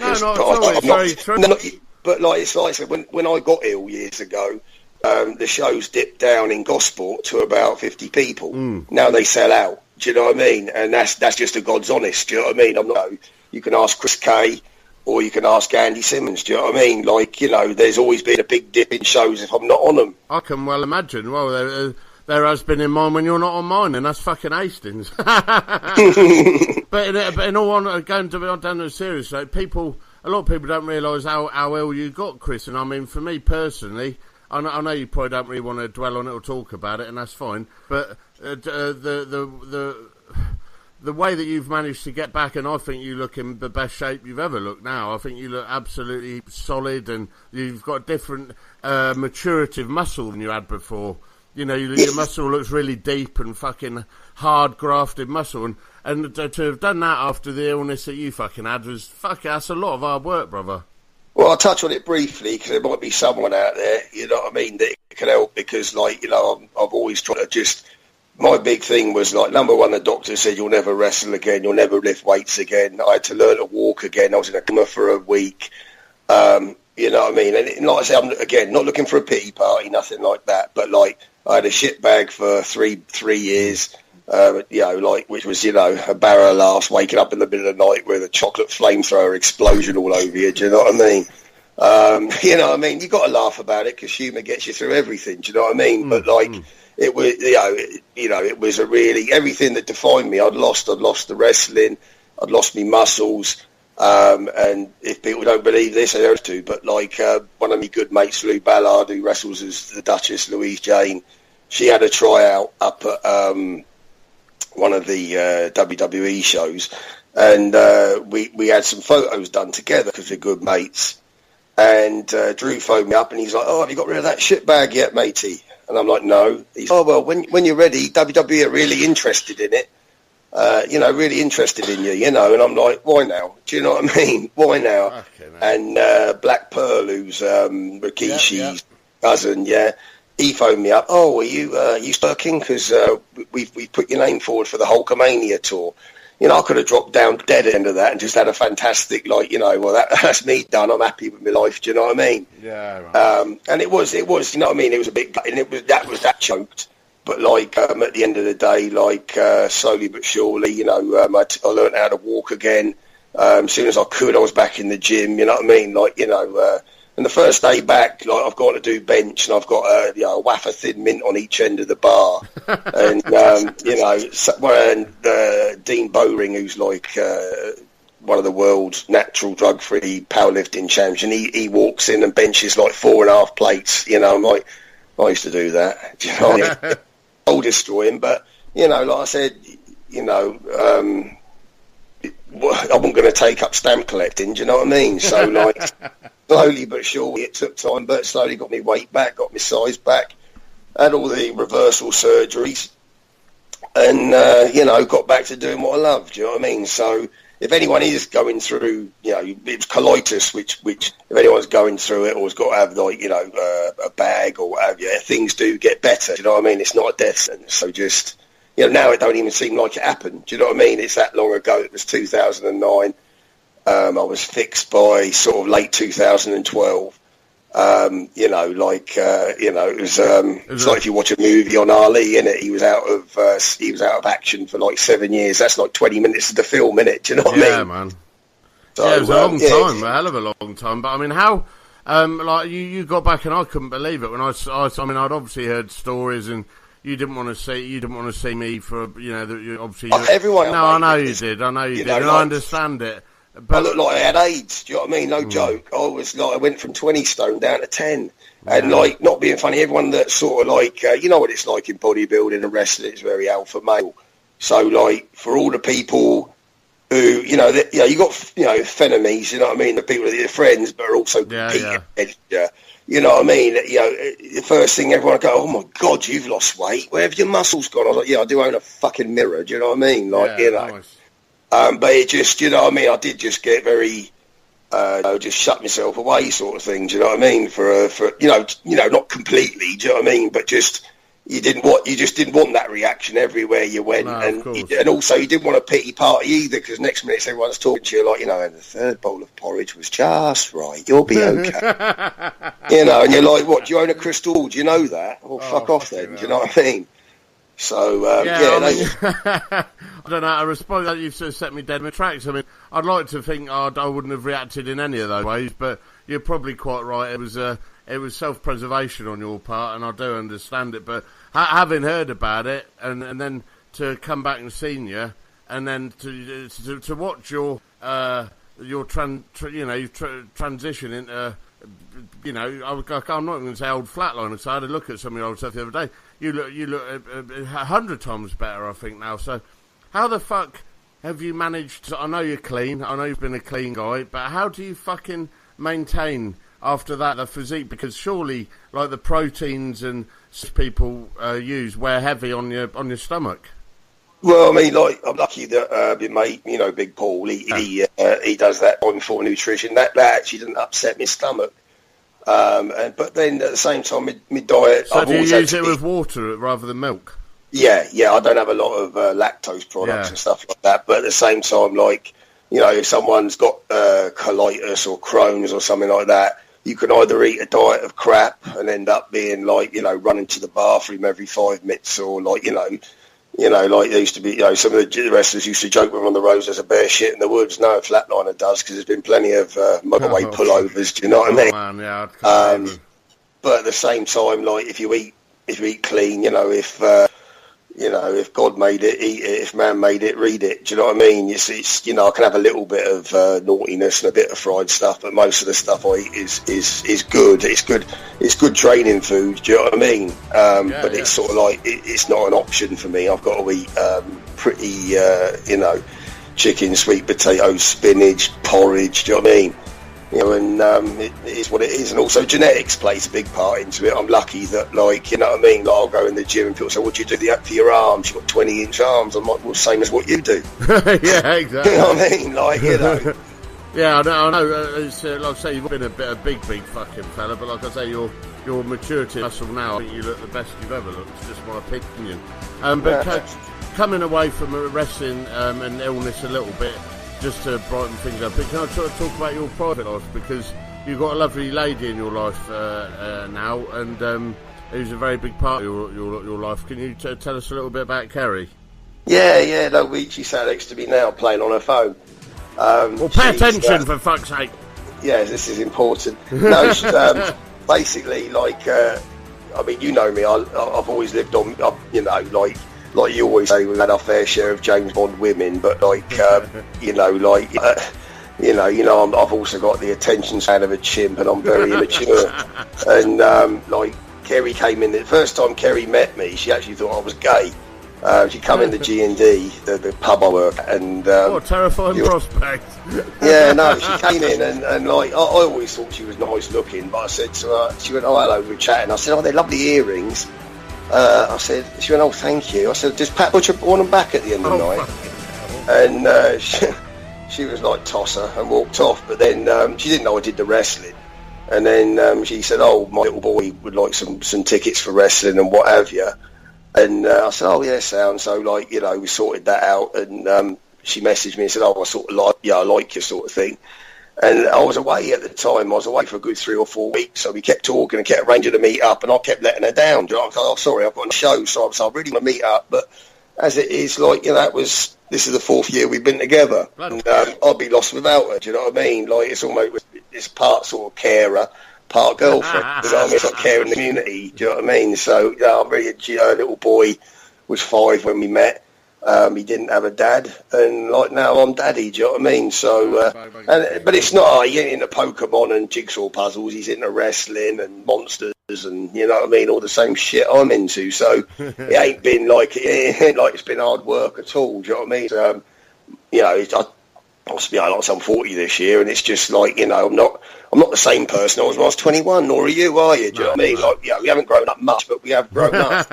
But like it's like I said, when I got ill years ago, the shows dipped down in Gosport to about 50 people. Now they sell out. Do you know what I mean? And that's just a God's honest. Do you know what I mean? I'm not. You can ask Chris Kay, or you can ask Andy Simmons, do you know what I mean? Like, you know, there's always been a big dip in shows if I'm not on them.
I can well imagine. Well, there has been in mine when you're not on mine, and that's fucking Hastings. but in all honesty, going to down to serious, like, a lot of people don't realise how ill you got, Chris. And I mean, for me personally, I know you probably don't really want to dwell on it or talk about it, and that's fine. But the way that you've managed to get back, and I think you look in the best shape you've ever looked now. I think you look absolutely solid, and you've got a different maturative muscle than you had before. You know, your muscle looks really deep and fucking hard grafted muscle, and to have done that after the illness that you fucking had was that's a lot of hard work, brother.
Well, I'll touch on it briefly because there might be someone out there, you know what I mean, that can help, because, like, you know, I've always tried to just my big thing was, like, number one, the doctor said, you'll never wrestle again, you'll never lift weights again. I had to learn to walk again. I was in a coma for a week. You know what I mean? And like I said, I'm, again, not looking for a pity party, nothing like that. But, like, I had a shit bag for three years, you know, like, which was, you know, a barrel of laughs, waking up in the middle of the night with a chocolate flamethrower explosion all over you. Do you know what I mean? You know what I mean? You got to laugh about it because humour gets you through everything. Do you know what I mean? But, like, it was, you know, it was a really, everything that defined me. I'd lost the wrestling, I'd lost my muscles. And if people don't believe this, they have to. But, like, one of my good mates, Lou Ballard, who wrestles as the Duchess, Louise Jane, she had a tryout up at one of the WWE shows, and we had some photos done together because we're good mates. And Drew phoned me up, and he's like, "Oh, have you got rid of that shit bag yet, matey?" And I'm like, "No." He's, "Oh, well, when you're ready, WWE are really interested in it. You know, really interested in you, you know." And I'm like, "Why now? Do you know what I mean? Why now?" Okay, and Black Pearl, who's Rikishi's cousin, he phoned me up. "Oh, are you stucking? Because we've put your name forward for the Hulkamania tour." You know, I could have dropped down dead at the end of that and just had a fantastic, like, you know, well, that's me done. I'm happy with my life. Do you know what I mean? Yeah. Right. And it was, you know what I mean? It was a bit, and that choked. But, like, at the end of the day, like, slowly but surely, you know, I learned how to walk again. As soon as I could, I was back in the gym, you know what I mean? Like, you know, and the first day back, like, I've got to do bench, and I've got a wafer thin mint on each end of the bar. And, you know, and Dean Bowring, who's, like, one of the world's natural drug-free powerlifting champs, and he walks in and benches, like, 4.5 plates. You know, I'm like, I used to do that. Do you know what I mean? I'll destroy him, but, you know, like I said, you know, I wasn't going to take up stamp collecting, do you know what I mean? So, like, slowly but surely, it took time, but slowly got my weight back, got my size back, had all the reversal surgeries, and, you know, got back to doing what I love, do you know what I mean? So, if anyone is going through, you know, it's colitis, which if anyone's going through it or has got to have, like, you know, a bag or whatever, things do get better, do you know what I mean? It's not a death sentence, so just, you know, now it don't even seem like it happened, do you know what I mean? It's that long ago, it was 2009, I was fixed by sort of late 2012. You know, like, you know, it was, it's like if you watch a movie on Ali, innit? He was out of action for like 7 years. That's like 20 minutes of the film, innit? Do you know what I mean?
Yeah, man. So, it was a long time, a hell of a long time. But I mean, how, like, you got back, and I couldn't believe it when I mean, I'd obviously heard stories, and you didn't want to see me for, you know, obviously.
Everyone.
No, I know you did, and
like,
I understand it.
But I looked like I had AIDS, do you know what I mean? No joke. I went from 20 stone down to 10. And, like, not being funny, everyone that sort of, like, you know what it's like in bodybuilding and wrestling, it's very alpha male. So, like, for all the people who, you know, you got, you know, frenemies, you know what I mean? The people that are your friends, but are also competing. You know what I mean? You know, the first thing everyone go, "Oh, my God, you've lost weight. Where have your muscles gone?" I was like, "Yeah, I do own a fucking mirror." Do you know what I mean? Like, you know. Nice. But it just, you know what I mean, I did just get very, just shut myself away sort of thing, do you know what I mean? For you know, not completely, do you know what I mean? But just, you just didn't want that reaction everywhere you went. No, and also you didn't want a pity party either, because next minute everyone's talking to you like, you know, and the third bowl of porridge was just right, you'll be okay. You know, and you're like, what, do you own a crystal ball? Do you know that? Well, fuck off then, do you know what I mean? So,
I don't know, I respond that you've sort of set me dead in my tracks. I mean, I'd like to think I wouldn't have reacted in any of those ways, but you're probably quite right. It was self-preservation on your part, and I do understand it. But having heard about it, and then to come back and see you, and then to watch your transition into, you know, I'm not going to say old Flatliner, because I had a look at some of your old stuff the other day. You look 100 times better, I think, now. So, how the fuck have you managed to, I know you're clean, I know you've been a clean guy, but how do you fucking maintain after that the physique? Because surely, like, the proteins and people use wear heavy on your stomach.
Well, I mean, like, I'm lucky that my mate, you know, Big Paul, he does that on for nutrition. That actually doesn't upset my stomach. But then at the same time, my diet.
So do you use it with water rather than milk?
Yeah, I don't have a lot of lactose products and stuff like that. But at the same time, like, you know, if someone's got colitis or Crohn's or something like that, you can either eat a diet of crap and end up being like, you know, running to the bathroom every 5 minutes, or like, you know, like there used to be, you know, some of the wrestlers used to joke when on the roads there's a bear shit in the woods. No, Flatliner does, because there's been plenty of motorway pullovers. Do you know what I mean?
Man, yeah,
but at the same time, like, if you eat clean, you know, if God made it, eat it. If man made it, read it. Do you know what I mean? It's you know, I can have a little bit of naughtiness and a bit of fried stuff, but most of the stuff I eat is good. It's good training food. Do you know what I mean? But it's sort of like it's not an option for me. I've got to eat pretty, you know, chicken, sweet potatoes, spinach, porridge. Do you know what I mean? You know, and it is what it is. And also genetics plays a big part into it. I'm lucky that, like, you know what I mean, like, I'll go in the gym and people say, what do you do for your arms? You've got 20-inch arms. I'm like, well, same as what you do.
Yeah, exactly.
You know what I mean? Like, you know.
Yeah, I know. It's, like I say, you've been a big fucking fella, but like I say, your maturity muscle now, I think you look the best you've ever looked. It's just my opinion. Coming away from wrestling and illness a little bit, just to brighten things up, but can I try to talk about your private life, because you've got a lovely lady in your life now, and who's a very big part of your life. Can you tell us a little bit about Kerry?
Yeah, no, she sat next to me now playing on her phone.
Well, pay attention, for fuck's sake.
Yeah, this is important. No, she's basically, like, I mean, you know me, I've always lived on, you know, like you always say, we've had our fair share of James Bond women, but like, you know, like, I've also got the attention span of a chimp, and I'm very immature. And like, Kerry came in, the first time Kerry met me, she actually thought I was gay. She come in the G&D, the pub I work at, and
what a terrifying prospect.
Yeah, no, she came in and like, I always thought she was nice looking, but I said to her, she went, oh, hello, we were chatting. I said, oh, they're lovely earrings. I said, she went, oh, thank you. I said, does Pat Butcher want them back at the end of the night? And she was like, tosser, and walked off. But then she didn't know I did the wrestling. And then she said, oh, my little boy would like some tickets for wrestling and what have you. And I said, oh, yeah, sound. So, like, you know, we sorted that out. And she messaged me and said, oh, I sort of like, yeah, I like you, sort of thing. And I was away at the time. I was away for a good 3 or 4 weeks. So we kept talking and kept arranging to meet up, and I kept letting her down. I was like, oh, sorry, I've got a show, so I really want to meet up. But as it is, like, you know, this is the 4th year we've been together. And I'd be lost without her, do you know what I mean? Like, it's part sort of carer, part girlfriend. You know what I mean? It's like caring the community, do you know what I mean? So, yeah, I'm really, you know, little boy was 5 when we met. He didn't have a dad, and like now I'm daddy. Do you know what I mean? So, but it's not. He ain't into Pokemon and jigsaw puzzles. He's into wrestling and monsters, and you know what I mean, all the same shit I'm into. So it ain't been like it's been hard work at all. Do you know what I mean? You know, I'm 40 this year, and it's just like, you know, I'm not the same person I was when I was 21, nor are you, are you? Do you know what I mean? Like, yeah, we haven't grown up much, but we have grown up.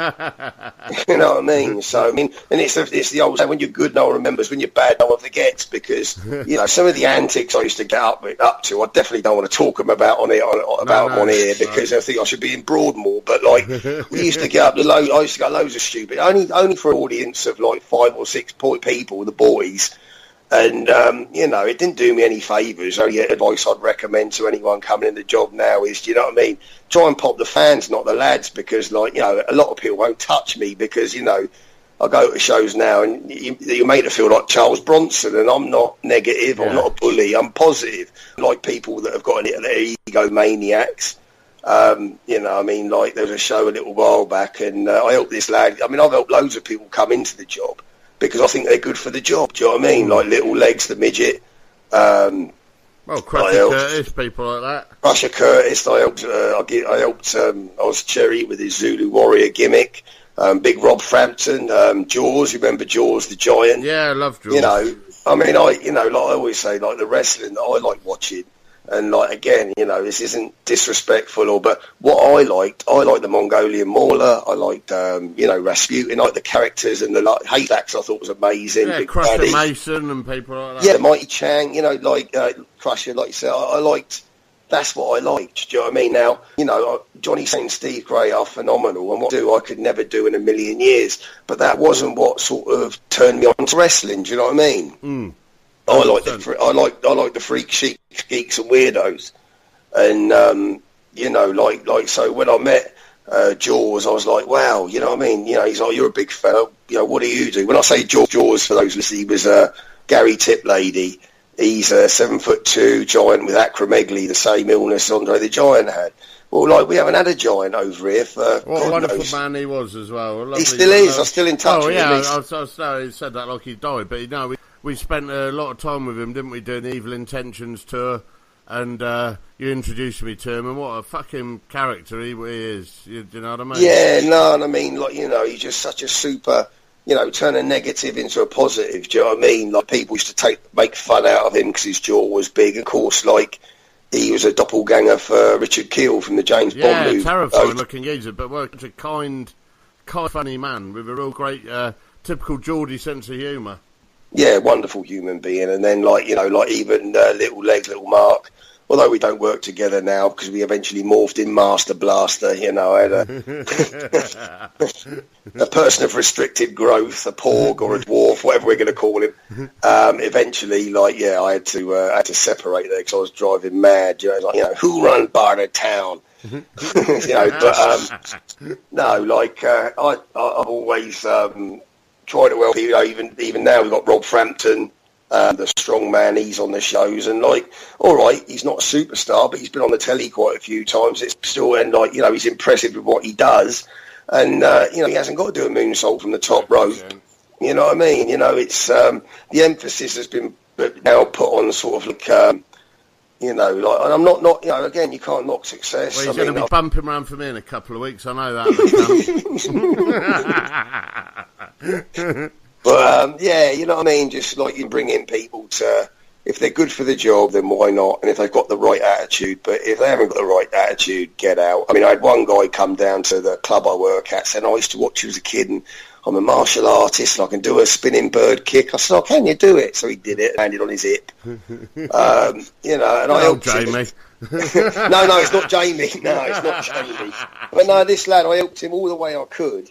You know what I mean? So, I mean, and it's the old saying, when you're good, no one remembers. When you're bad, no one forgets. Because, you know, some of the antics I used to get up to, I definitely don't want to talk about them on here, because I think I should be in Broadmoor. But, like, we used to get up to I used to get loads of stupid, only for an audience of, like, 5 or 6 people, the boys. And, you know, it didn't do me any favours. Only advice I'd recommend to anyone coming in the job now is, do you know what I mean? Try and pop the fans, not the lads, because, like, you know, a lot of people won't touch me because, you know, I go to shows now and you're made to feel like Charles Bronson, and I'm not negative, I'm not a bully, I'm positive. Like people that have got their egomaniacs. You know, I mean, like, there was a show a little while back, and I helped this lad. I mean, I've helped loads of people come into the job because I think they're good for the job. Do you know what I mean? Like Little Legs, the midget.
Well, Crusher Curtis, people like that.
Crusher Curtis, I helped. I was Cherry with his Zulu Warrior gimmick. Big Rob Frampton, Jaws. You remember Jaws, the giant?
Yeah, I love Jaws.
You know, I mean, like I always say, like the wrestling that I like watching. And, like, again, you know, this isn't disrespectful, but what I liked the Mongolian Mauler, I liked, you know, Rasputin, I liked the characters, and the Haydaks I thought was amazing.
Yeah,
Big
Crusher
Daddy.
Mason and people like that.
Yeah, Mighty Chang, you know, like Crusher, like you said, I liked That's what I liked. Do you know what I mean? Now, you know, Johnny Saint and Steve Gray are phenomenal, and what I could never do in a million years. But that wasn't what sort of turned me on to wrestling. Do you know what I mean? I like the freak chic geeks and weirdos, and you know, like so when I met Jaws, I was like, wow, you know what I mean? You know, he's like, you're a big fella. You know, what do you do? When I say Jaws, for those listening, he was Gary Tiplady. He's a 7'2" giant with acromegaly, the same illness Andre the Giant had. Well, like, we haven't had a giant over here for
what a wonderful man he was as well.
He still is. I'm still in touch with him.
I said that like he died, but you know, we spent a lot of time with him, didn't we, doing the Evil Intentions tour, and you introduced me to him, and what a fucking character he is. You know what I mean?
Yeah, no, and I mean, like, you know, he's just such a super... You know, turn a negative into a positive. Do you know what I mean? Like, people used to make fun out of him because his jaw was big. Of course, like, he was a doppelganger for Richard Keel from the James Bond movie.
Yeah, terrifying looking geezer, but such a kind, funny man with a real great, typical Geordie sense of humour.
Yeah, wonderful human being. And then, like, you know, like even Little Legs, Little Mark. Although we don't work together now because we eventually morphed in Master Blaster, you know, I had a person of restricted growth, a porg or a dwarf, whatever we're going to call him. Eventually, like, yeah, I had to separate there because I was driving mad. You know, like, you know, who run Barter Town? You know, but no, like I've always tried to help. You know, even now we've got Rob Frampton. The strong man, he's on the shows, and like, all right, he's not a superstar, but he's been on the telly quite a few times. It's still, and like, you know, he's impressive with what he does, and you know, he hasn't got to do a moonsault from the top rope. You know what I mean? You know, it's the emphasis has been now put on sort of like, you know, like, and I'm not, you know, again, you can't knock success.
Well, he's going to be bumping around for me in a couple of weeks. I know that.
But, yeah, you know what I mean? Just like you bring in people to, if they're good for the job, then why not? And if they've got the right attitude, but if they haven't got the right attitude, get out. I mean, I had one guy come down to the club I work at, saying, I used to watch you as a kid, and I'm a martial artist, and I can do a spinning bird kick. I said, oh, can you do it? So he did it, landed on his hip. You know, and I helped
Jamie.
him. No, it's not Jamie. No, it's not Jamie. But no, this lad, I helped him all the way I could.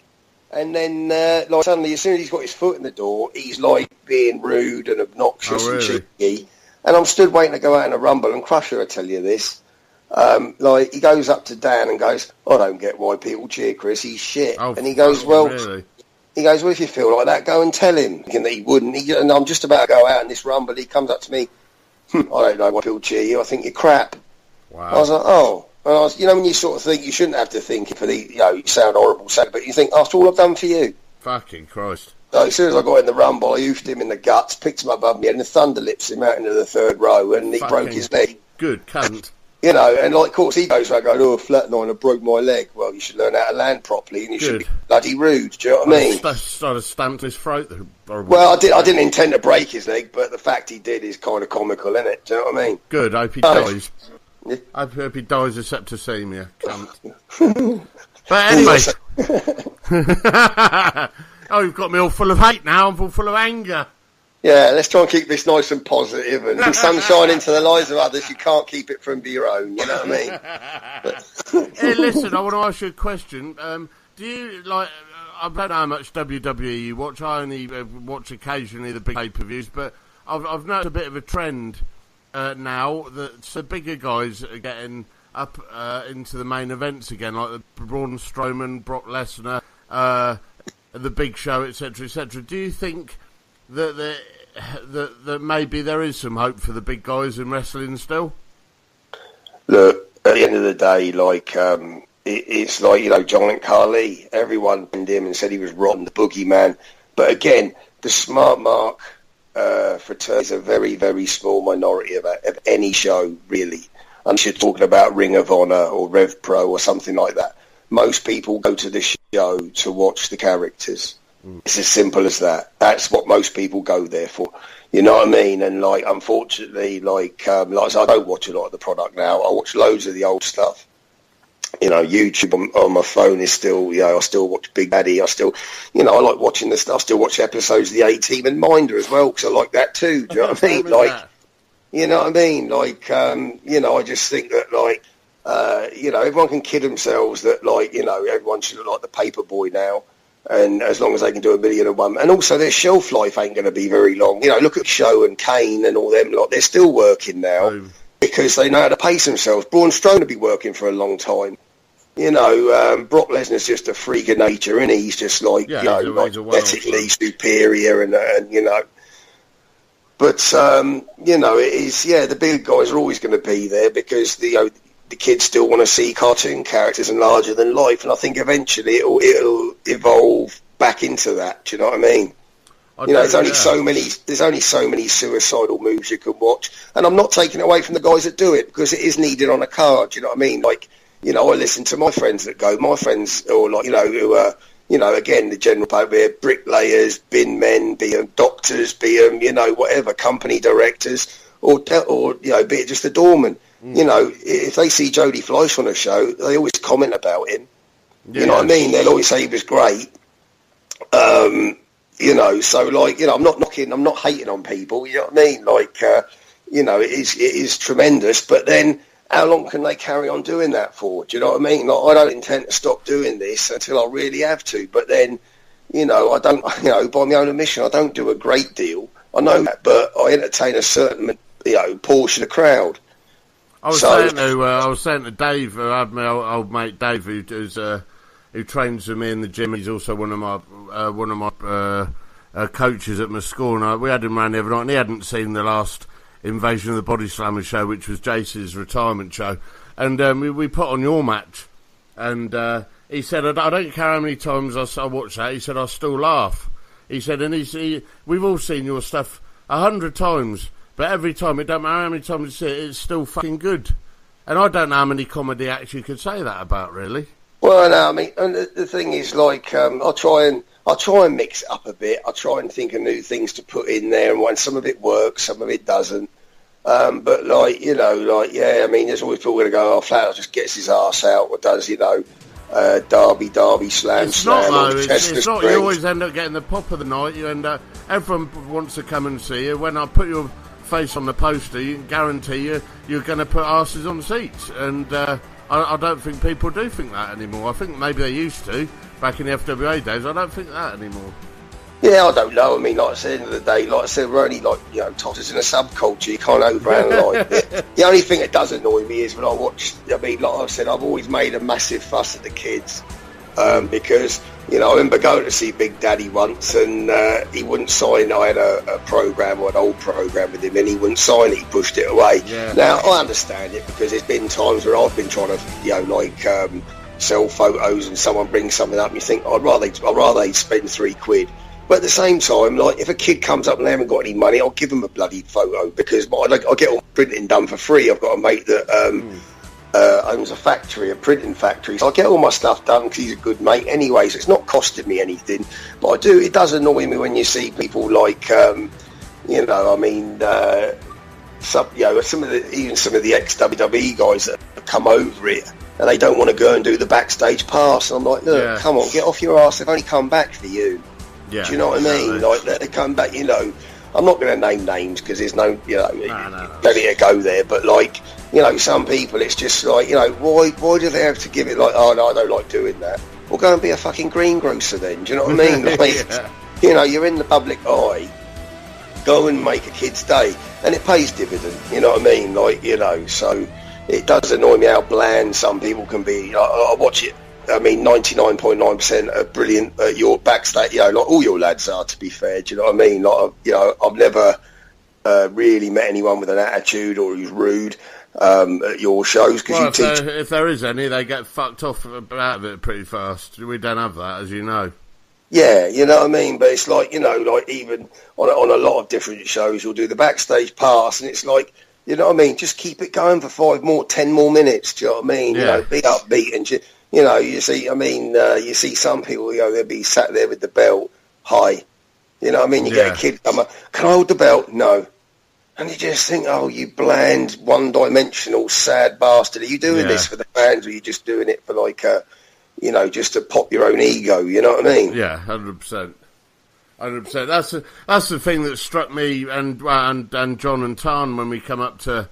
And then, like, suddenly, as soon as he's got his foot in the door, he's, like, being rude and obnoxious and cheeky. And I'm stood waiting to go out in a rumble, and Crusher will tell you this. Like, he goes up to Dan and goes, I don't get why people cheer Chris, he's shit.
Oh,
and he goes, well,
really?
He goes, well, if you feel like that, go and tell him. And he wouldn't. And I'm just about to go out in this rumble, he comes up to me, I don't know why people cheer you, I think you're crap.
Wow.
I was like, oh. And I was, you know, when you sort of think you shouldn't have to think for the, you know, you sound horrible, but you think, after all I've done for you.
Fucking Christ.
So as soon as I got in the rumble, I oofed him in the guts, picked him up above me, and the thunder lips him out into the third row, and he broke his leg.
Good cunt.
You know, and like, of course, he goes around going, oh, Flatliner broke my leg. Well, you should learn how to land properly, and you should be bloody rude. Do you know what I mean?
Started stamped his throat.
Well, I didn't intend to break his leg, but the fact he did is kind of comical, isn't it? Do you know what I mean?
Good. I hope he dies. Yeah. I hope he dies of septicemia, cunt. But anyway. Oh, you've got me all full of hate now. I'm all full of anger.
Yeah, let's try and keep this nice and positive and sunshine into the lives of others. You can't keep it from your own, you know what I mean?
Hey, listen, I want to ask you a question. Do you, like, I don't know how much WWE you watch. I only watch occasionally the big pay-per-views, but I've noticed a bit of a trend now that the bigger guys are getting up into the main events again, like the Braun Strowman, Brock Lesnar, the Big Show, etc., etc. Do you think that maybe there is some hope for the big guys in wrestling still?
Look, at the end of the day, like it's like, you know, Giant Khali. Everyone pinned him and said he was rotten, the boogeyman. But again, the smart mark fraternity is a very, very small minority of any show, really. Unless you're talking about Ring of Honor or Rev Pro or something like that. Most people go to the show to watch the characters. It's as simple as that. That's what most people go there for. You know what I mean? And, like, unfortunately, like I don't watch a lot of the product now. I watch loads of the old stuff. You know, YouTube on my phone is still, you know, I still watch Big Daddy. I still, you know, I like watching the stuff. I still watch episodes of the A-Team and Minder as well, because I like that too. Do you know what I mean? Like, You know what I mean? Like, I just think that, like, everyone can kid themselves that, like, everyone should look like the paper boy now. And as long as they can do 1,000,001. And also their shelf life ain't going to be very long. Look at Show and Kane and all them lot. They're still working now because they know how to pace themselves. Braun Strowman will be working for a long time. Brock Lesnar's just a freak of nature, and he's just like, athletically superior and. But, it is, the big guys are always going to be there because, the kids still want to see cartoon characters and larger than life. And I think eventually it'll evolve back into that. Do you know what I mean? There's only so many suicidal moves you can watch. And I'm not taking it away from the guys that do it because it is needed on a card. Do you know what I mean? Like, I listen to my friends that go, or like, who are, again, the general public, bricklayers, bin men, be them doctors, be them, whatever, company directors, or be it just a doorman. If they see Jodie Fleisch on a show, they always comment about him. You know what I mean? They'll always say he was great. So like, I'm not knocking, I'm not hating on people. You know what I mean? Like, it is tremendous. But then, how long can they carry on doing that for? Do you know what I mean? Like, I don't intend to stop doing this until I really have to. But then, I don't, by my own admission, I don't do a great deal. I know that, but I entertain a certain, portion of the crowd.
I was saying to Dave, I had my old mate Dave, who trains with me in the gym. He's also one of my coaches at my school. And we had him round the other night, and he hadn't seen the last Invasion of the Body Slammer show, which was Jace's retirement show. And we put on your match, and he said, I don't care how many times I watch that. He said, I still laugh. He said, and we've all seen your stuff 100 times. But every time, it don't matter how many times you see it, it's still fucking good. And I don't know how many comedy acts you could say that about, really.
Well, no, I mean, and the thing is, like, I'll try and mix it up a bit. I'll try and think of new things to put in there, and when some of it works, some of it doesn't. But, like, I mean, there's always people going to go, Flatliner just gets his arse out, or does, Derby, slam.
It's not, though. It's not. You always end up getting the pop of the night. You end up, everyone wants to come and see you. When I put your face on the poster, you can guarantee you're going to put arses on seats, and I don't think people do think that anymore. I think maybe they used to back in the FWA days. I don't think that anymore.
Yeah, I don't know. I mean, like I said, at the end of the day, like I said, we're only totters in a subculture. You can't overanalyze it. The only thing that does annoy me is when I watch. I mean, like I said, I've always made a massive fuss at the kids because I remember going to see Big Daddy once, and he wouldn't sign. I had a program or an old program with him, and he wouldn't sign it. He pushed it away. Yeah. Now I understand it because there's been times where I've been trying to, sell photos, and someone brings something up, and you think I'd rather they'd spend £3. But at the same time, like, if a kid comes up and they haven't got any money, I'll give them a bloody photo because I get all printing done for free. I've got a mate that owns a printing factory. So I get all my stuff done because he's a good mate anyway, so it's not costing me anything. But it does annoy me when you see people like, some of the ex-WWE guys that come over it and they don't want to go and do the backstage pass. And I'm like, look, come on, get off your arse. They've only come back for you. Yeah, do you know what I mean? Like, they come back, I'm not going to name names because there's no, don't need to go there. But, like, some people, it's just like, why do they have to give it like, oh, no, I don't like doing that. Well, go and be a fucking greengrocer then, do you know what I mean? Like, you're in the public eye, go and make a kid's day, and it pays dividend, you know what I mean? Like, so it does annoy me how bland some people can be. I watch it. I mean, 99.9% are brilliant at your backstage. Like all your lads are, to be fair. Do you know what I mean? Like, I've never really met anyone with an attitude or who's rude at your shows because you teach.
If there is any, they get fucked off out of it pretty fast. We don't have that, as you know.
Yeah, you know what I mean. But it's like like even on a lot of different shows, you'll do the backstage pass, and it's like, you know what I mean. Just keep it going for 10 more minutes. Do you know what I mean?
Yeah.
Be upbeat and. You see some people, they'll be sat there with the belt high. You know what I mean? You get a kid come up, can I hold the belt? No. And you just think, oh, you bland, one-dimensional, sad bastard. Are you doing this for the fans, or are you just doing it for, like, just to pop your own ego? You know what I mean?
Yeah, 100%. 100%. That's the thing that struck me and John and Tarn when we come up to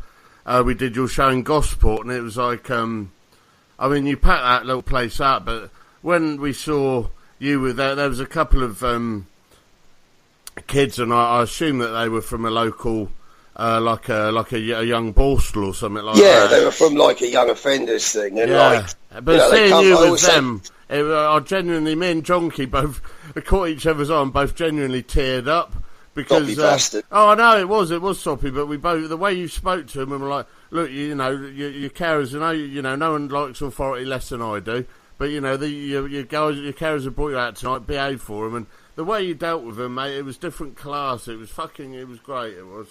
we did your show in Gosport, and it was like I mean, you packed that little place up, but when we saw you were there was a couple of kids, and I assume that they were from a local like a young Borstal or something like that.
Yeah, they were from like a young offenders thing, and
but seeing you with them. I genuinely, me and Jonky both caught each other's eye and both genuinely teared up because. I know it was soppy, but we both, the way you spoke to him, and we're like, look, you know, your carers, you know, no one likes authority less than I do, but you know, your carers have brought you out tonight, behave for them, and the way you dealt with them, mate, it was different class. It was great. It was.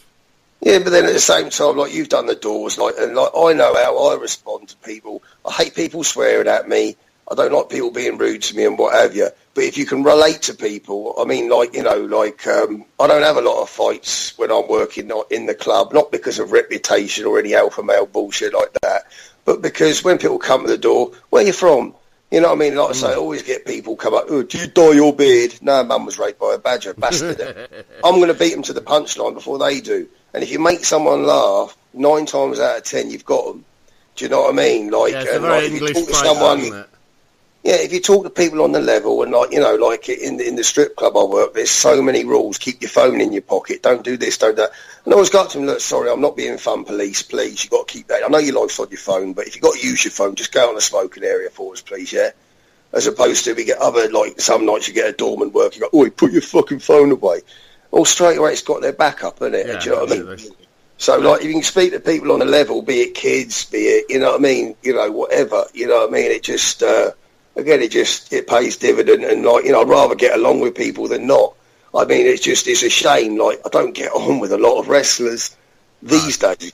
Yeah, but then at the same time, like you've done the doors, like I know how I respond to people. I hate people swearing at me. I don't like people being rude to me and what have you. But if you can relate to people, I mean, like, you know, like I don't have a lot of fights when I'm working in the club, not because of reputation or any alpha male bullshit like that, but because when people come to the door, where are you from? You know what I mean? Like I say, I always get people come up, oh, did you dye your beard? No, Mum was raped by a badger, bastard. I'm going to beat them to the punchline before they do. And if you make someone laugh, 9 times out of 10, you've got them. Do you know what I mean? Like,
yeah, it's
and
a very
like
English
if you talk to
phrase,
someone,
isn't it?
yeah, if you talk to people on the level, and like, you know, like in the strip club I work, there's so many rules. Keep your phone in your pocket. Don't do this, don't do that. And I always got to them, look, sorry, I'm not being fun police, please. You've got to keep that. I know your life's on your phone, but if you've got to use your phone, just go on the smoking area for us, please, yeah? As opposed to we get other, like, some nights you get a doorman working, you go, oh, put your fucking phone away. Well, straight away it's got their backup, isn't it?
Yeah,
do you know what I mean? So, like, if you can speak to people on the level, be it kids, be it, you know what I mean, you know, whatever, you know what I mean, it just, again, it pays dividend, and, like, you know, I'd rather get along with people than not. I mean, it's a shame, like, I don't get on with a lot of wrestlers these days.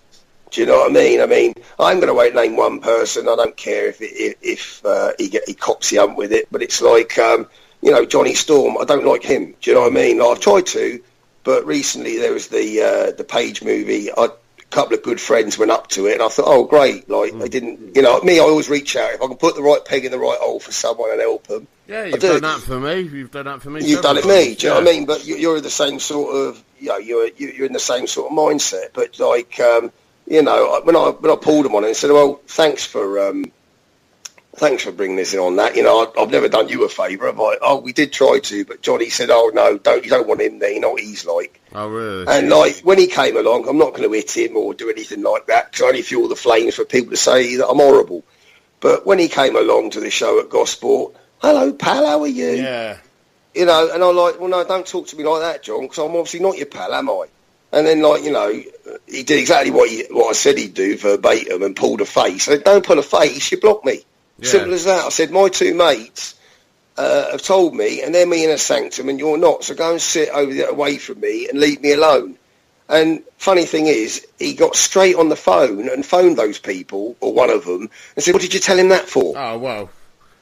Do you know what I mean? I mean, I'm going to name one person. I don't care if he cops the hump with it, but it's like, you know, Johnny Storm. I don't like him. Do you know what I mean? Like, I've tried to, but recently there was the Page movie. A couple of good friends went up to it, and I thought, oh, great. Like, they didn't, you know, me, I always reach out. If I can put the right peg in the right hole for someone and help them.
Yeah, you've done that for me. You've done that for me.
You've done it for me. Do you know what I mean? But you're the same sort of, you know, you're in the same sort of mindset. But, like, you know, when I pulled them on it and said, well, thanks for bringing this in on that. You know, I've never done you a favour. We did try to, but Johnny said, oh, no, you don't want him there. You know what he's like.
Oh, really?
And, like, when he came along, I'm not going to hit him or do anything like that, because I only fuel the flames for people to say that I'm horrible. But when he came along to the show at Gosport, hello, pal, how are you?
Yeah.
You know, and I'm like, well, no, don't talk to me like that, John, because I'm obviously not your pal, am I? And then, like, you know, he did exactly what I said he'd do verbatim and pulled a face. I said, don't pull a face, you block me. Yeah. Simple as that. I said, my 2 mates have told me, and they're me in a sanctum and you're not, so go and sit over there away from me and leave me alone. And funny thing is, he got straight on the phone and phoned those people, or one of them, and said, what did you tell him that for?
Oh, well.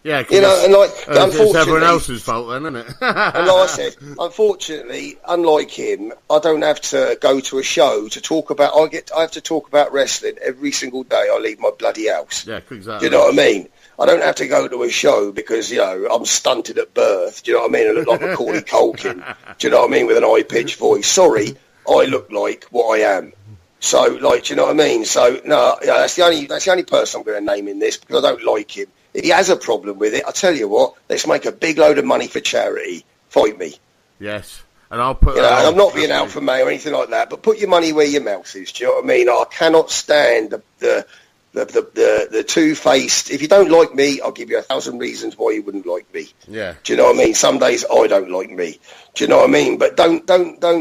Yeah,
you know, and like, unfortunately,
it's everyone else's fault then, isn't it?
And like I said, unfortunately, unlike him, I don't have to go to a show to talk about. I have to talk about wrestling every single day. I leave my bloody house.
Yeah, exactly.
Do you know what I mean? I don't have to go to a show because, you know, I'm stunted at birth. Do you know what I mean? I look like Macaulay Culkin. Do you know what I mean? With an high-pitched voice. Sorry, I look like what I am. So, like, do you know what I mean? So, no, yeah, that's the only person I'm going to name in this, because I don't like him. If he has a problem with it, I tell you what, let's make a big load of money for charity. Fight me.
Yes, and I'll put.
You know, and I'm not being alpha male or anything like that, but put your money where your mouth is. Do you know what I mean? I cannot stand the two-faced. If you don't like me, I'll give you 1,000 reasons why you wouldn't like me.
Yeah.
Do you know what I mean? Some days I don't like me. Do you know what I mean? But don't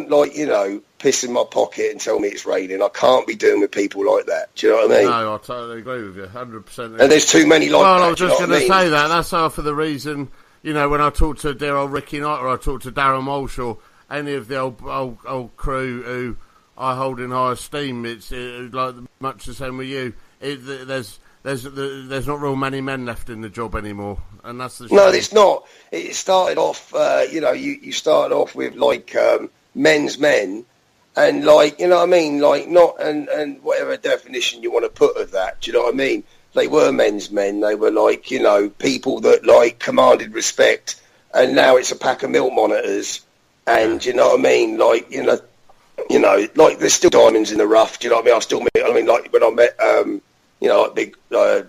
like, you know, piss in my pocket and tell me it's raining. I can't be doing with people like that. Do you know what I mean?
No, I totally agree with you, 100%.
And there's too many like that.
Well, I was just going to say that. That's half of the reason, you know, when I talk to dear old Ricky Knight, or I talk to Darren Walsh, or any of the old crew who I hold in high esteem, it's like much the same with you. There's not real many men left in the job anymore, and that's the shame.
No, it's not. It started off, you know, you started off with, like, men's men, and, like, you know what I mean, like, not, and whatever definition you want to put of that, do you know what I mean? They were men's men. They were, like, you know, people that, like, commanded respect, and now it's a pack of milk monitors And you know what I mean? Like, you know, like there's still diamonds in the rough. Do you know what I mean? I still meet. I mean, like when I met, you know, like big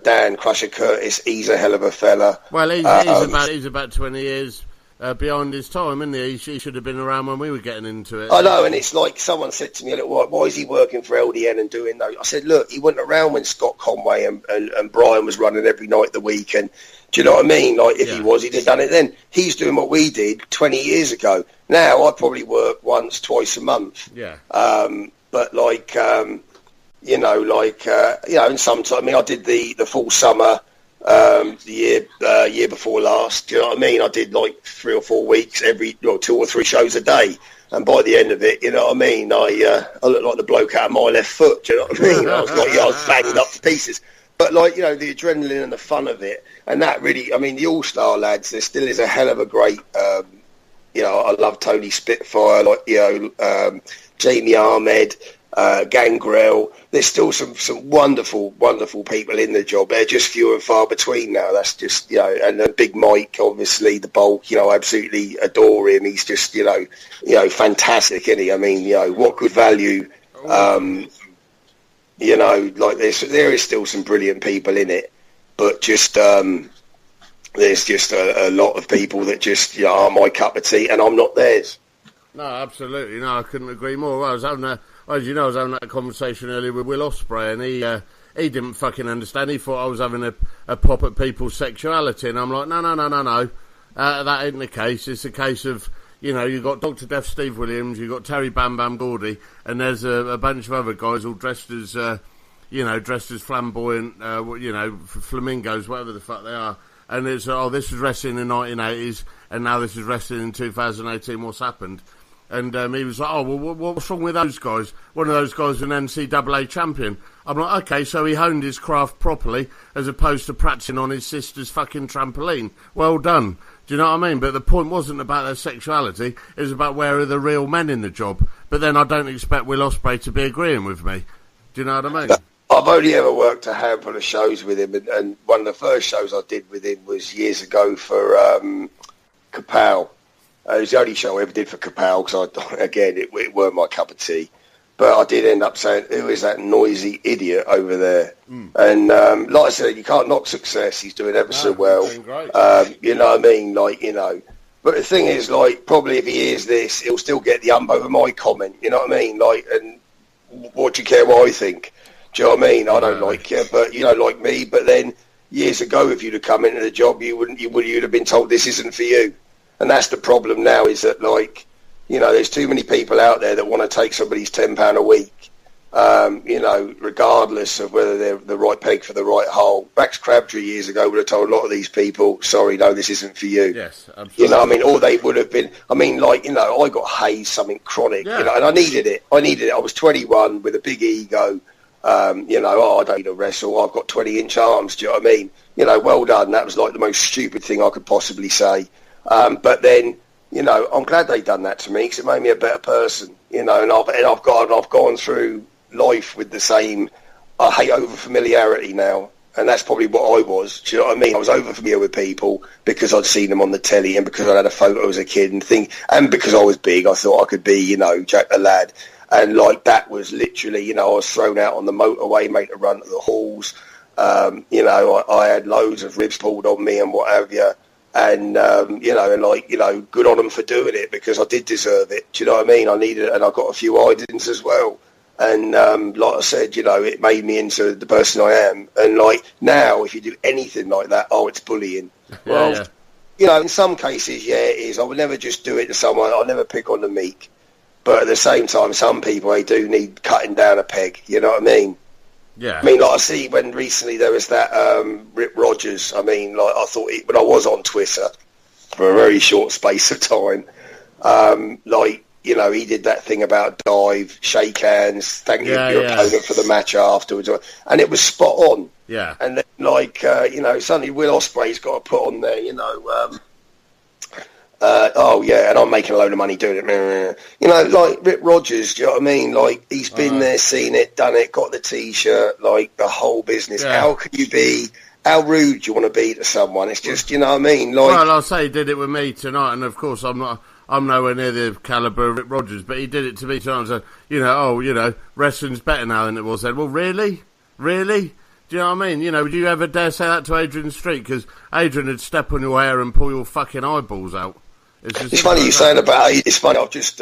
Dan Crusher Curtis. He's a hell of a fella.
Well, he's about 20 years behind his time, isn't he? He should have been around when we were getting into it.
I know, and it's like someone said to me a little while, why is he working for LDN and doing those? I said, look, he went around when Scott Conway and Brian was running every night of the week, and do you know what I mean? Like, if he was, he'd have done it then. He's doing what we did 20 years ago. Now, I probably work once, twice a month.
Yeah.
But, like, you know, like, you know, and sometimes, I mean, I did the full summer the year before last. Do you know what I mean? I did, like, 3 or 4 weeks, every 2 or 3 shows a day. And by the end of it, you know what I mean? I looked like the bloke out of my left foot. Do you know what I mean? I was banged up to pieces. But, like, you know, the adrenaline and the fun of it, and that really, I mean, the All-Star lads, there still is a hell of a great, you know, I love Tony Spitfire, like, you know, Jamie Ahmed, Gangrel. There's still some wonderful, wonderful people in the job. They're just few and far between now. That's just, you know, and Big Mike, obviously, the bulk, you know, I absolutely adore him. He's just, you know, fantastic, isn't he? I mean, you know, what good value, you know, like there is still some brilliant people in it, but just there's just a lot of people that just, you know, are my cup of tea, and I'm not theirs.
No, absolutely, no, I couldn't agree more. Well, I was having that conversation earlier with Will Ospreay, and he didn't fucking understand. He thought I was having a pop at people's sexuality, and I'm like, no, that ain't the case. It's a case of, you know, you've got Dr. Death Steve Williams, you've got Terry Bam Bam Gordy, and there's a bunch of other guys all dressed as, you know, dressed as flamboyant, you know, flamingos, whatever the fuck they are. And it's, this was wrestling in the 1980s, and now this is wrestling in 2018, what's happened? And he was like, well, what's wrong with those guys? One of those guys was an NCAA champion. I'm like, okay, so he honed his craft properly, as opposed to practicing on his sister's fucking trampoline. Well done. Do you know what I mean? But the point wasn't about their sexuality, it was about where are the real men in the job. But then I don't expect Will Ospreay to be agreeing with me. Do you know what I mean?
I've only ever worked a handful of shows with him, and one of the first shows I did with him was years ago for Kapow. It was the only show I ever did for Kapow, because, again, it weren't my cup of tea. But I did end up saying, who is that noisy idiot over there? And like I said, you can't knock success. He's doing ever so well. You know what I mean? Like, you know. But the thing is, like, probably if he hears this, he'll still get the over my comment. You know what I mean? Like, and what do you care what I think? Do you know what I mean? I don't like you, but you don't like me. But then years ago, if you'd have come into the job, you'd have been told this isn't for you. And that's the problem now, is that, like, you know, there's too many people out there that want to take somebody's £10 a week, you know, regardless of whether they're the right peg for the right hole. Max Crabtree years ago would have told a lot of these people, sorry, no, this isn't for you.
Yes, absolutely.
You know, I mean, or they would have been, I mean, like, you know, I got hazed something chronic, you know, and I needed it. I was 21 with a big ego. You know, I don't need to wrestle. I've got 20-inch arms. Do you know what I mean? You know, well done. That was like the most stupid thing I could possibly say. But then, you know, I'm glad they done that to me, because it made me a better person. You know, and I've gone through life with the same. I hate over familiarity now, and that's probably what I was. Do you know what I mean? I was over familiar with people because I'd seen them on the telly, and because I had a photo as a kid, and because I was big, I thought I could be, you know, Jack the Lad. And, like, that was literally, you know, I was thrown out on the motorway, made a run to the halls. You know, I had loads of ribs pulled on me and what have you. And, you know, and, like, you know, good on them for doing it, because I did deserve it. Do you know what I mean? I needed it, and I got a few eye-ins as well. And, like I said, you know, it made me into the person I am. And, like, now, if you do anything like that, it's bullying. Well, you know, in some cases, it is. I would never just do it to someone. I'll never pick on the meek. But at the same time, some people, they do need cutting down a peg. You know what I mean?
Yeah.
I mean, like, I see when recently there was that Rip Rogers. I mean, like, I thought when I was on Twitter for a very short space of time, like, you know, he did that thing about dive, shake hands, thank your opponent for the match afterwards, and it was spot on.
Yeah.
And then, like, you know, suddenly Will Ospreay's got to put on there, you know, and I'm making a load of money doing it. You know, like Rip Rogers, do you know what I mean? Like, he's been there, seen it, done it, got the T-shirt, like, the whole business. Yeah. How can you be, how rude do you want to be to someone? It's just, you know what I mean? Like,
well, I'll say he did it with me tonight, and of course I'm I'm nowhere near the calibre of Rick Rogers, but he did it to me times. Wrestling's better now than it was then. Well, really? Really? Do you know what I mean? Would you ever dare say that to Adrian Street? Because Adrian would step on your hair and pull your fucking eyeballs out.
It's funny you're saying about it. It's funny. I've just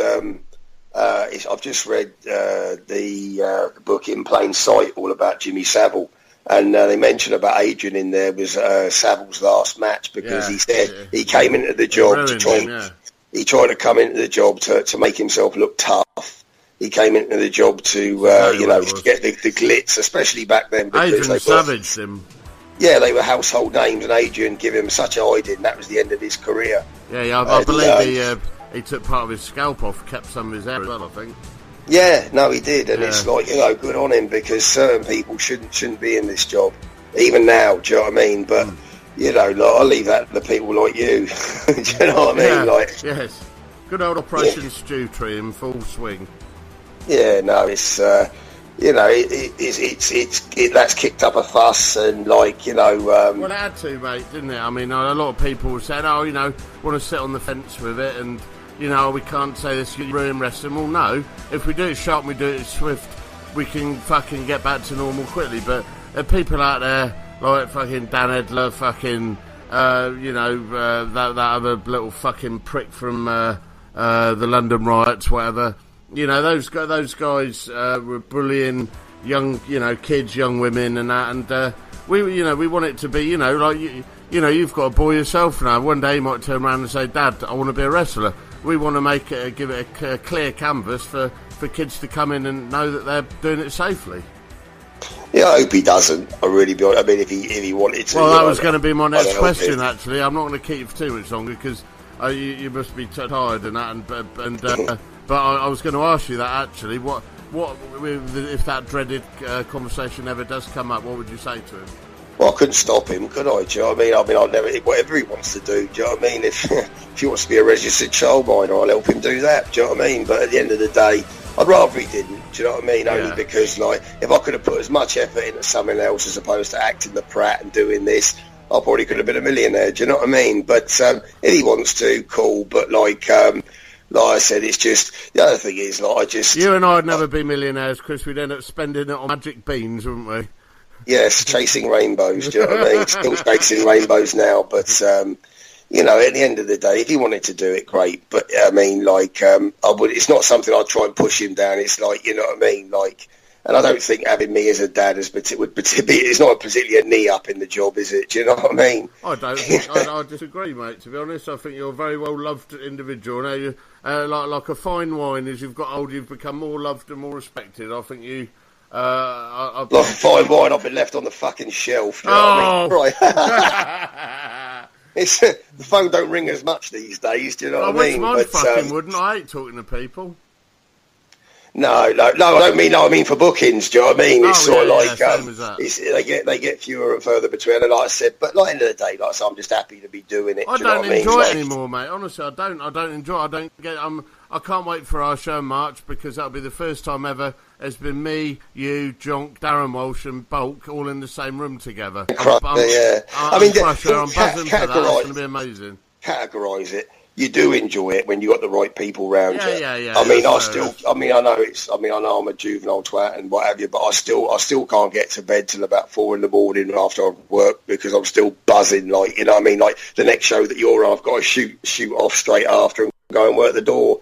read the book In Plain Sight, all about Jimmy Savile, and they mention about Adrian in there was Savile's last match because he said he came into the job to try. He tried to come into the job to make himself look tough. He came into the job to get the glitz, especially back then.
Adrian savaged him.
Yeah, they were household names, and Adrian gave him such a hiding, and that was the end of his career.
Yeah, I believe he took part of his scalp off, kept some of his hair as well, I think.
Yeah, no, he did, and it's like, good on him, because certain people shouldn't be in this job, even now. Do you know what I mean? But I'll leave that to the people like you. Do you know what I mean?
Yes, good old Operation Stew Tree in full swing.
Yeah, no, it's that's kicked up a fuss, and well, it
had to, mate, didn't it? I mean, a lot of people said, want to sit on the fence with it, and we can't say this ruin wrestling. Well, no, if we do it sharp and we do it swift, we can fucking get back to normal quickly. But there are people out there like fucking Dan Edler, fucking that other little fucking prick from the London riots, whatever. Those guys were bullying young, kids, young women, and that. And we want it to be, you've got a boy yourself now. One day you might turn around and say, "Dad, I want to be a wrestler." We want to give it a clear canvas for kids to come in and know that they're doing it safely.
Yeah, I hope he doesn't. I really do. I mean, if he wanted to.
Well, that was going to be my next question. Actually, I'm not going to keep you for too much longer because you must be tired and that. But I was going to ask you that actually. What if that dreaded conversation ever does come up? What would you say to him?
Well, I couldn't stop him, could I? Do you know what I mean? I'll never, whatever he wants to do. Do you know what I mean? If he wants to be a registered childminder, I'll help him do that. Do you know what I mean? But at the end of the day, I'd rather he didn't. Do you know what I mean? Only because, if I could have put as much effort into something else as opposed to acting the prat and doing this, I probably could have been a millionaire. Do you know what I mean? But if he wants to, cool. But like I said, it's just the other thing is
you and I'd never be millionaires, Chris. We'd end up spending it on magic beans, wouldn't we?
Yes, chasing rainbows. Do you know what I mean? Still chasing rainbows now, but at the end of the day, if he wanted to do it, great. But I mean, it's not something I'd try and push him down. It's you know what I mean? And I don't think having me as a dad it's not particularly a knee up in the job, is it? Do you know what I mean?
I don't think I disagree, mate. To be honest, I think you're a very well loved individual. Now, you like a fine wine, as you've got older, you've become more loved and more respected. I think you. Like a
fine wine, I've been left on the fucking shelf. You know what I mean? Right. The phone don't ring as much these days. Do you know what I mean?
Mine fucking wouldn't. I hate talking to people.
No, I don't mean. No, I mean for bookings. Do you know what I mean? It's sort of they get fewer and further between. And like I said, but at the end of the day, so I'm just happy to be doing it.
I don't enjoy it anymore, mate. Honestly, I don't enjoy it. I don't get. I can't wait for our show in March because that'll be the first time ever. It's been me, you, Jonk, Darren Walsh, and Bulk all in the same room together. I'm buzzing for that. It's going to be amazing.
Categorise it. You do enjoy it when you got the right people around you.
Yeah.
I know I'm a juvenile twat and what have you, but I still can't get to bed till about 4 a.m. after I've worked because I'm still buzzing. You know what I mean? Like the next show that you're on, I've got to shoot off straight after and go and work the door,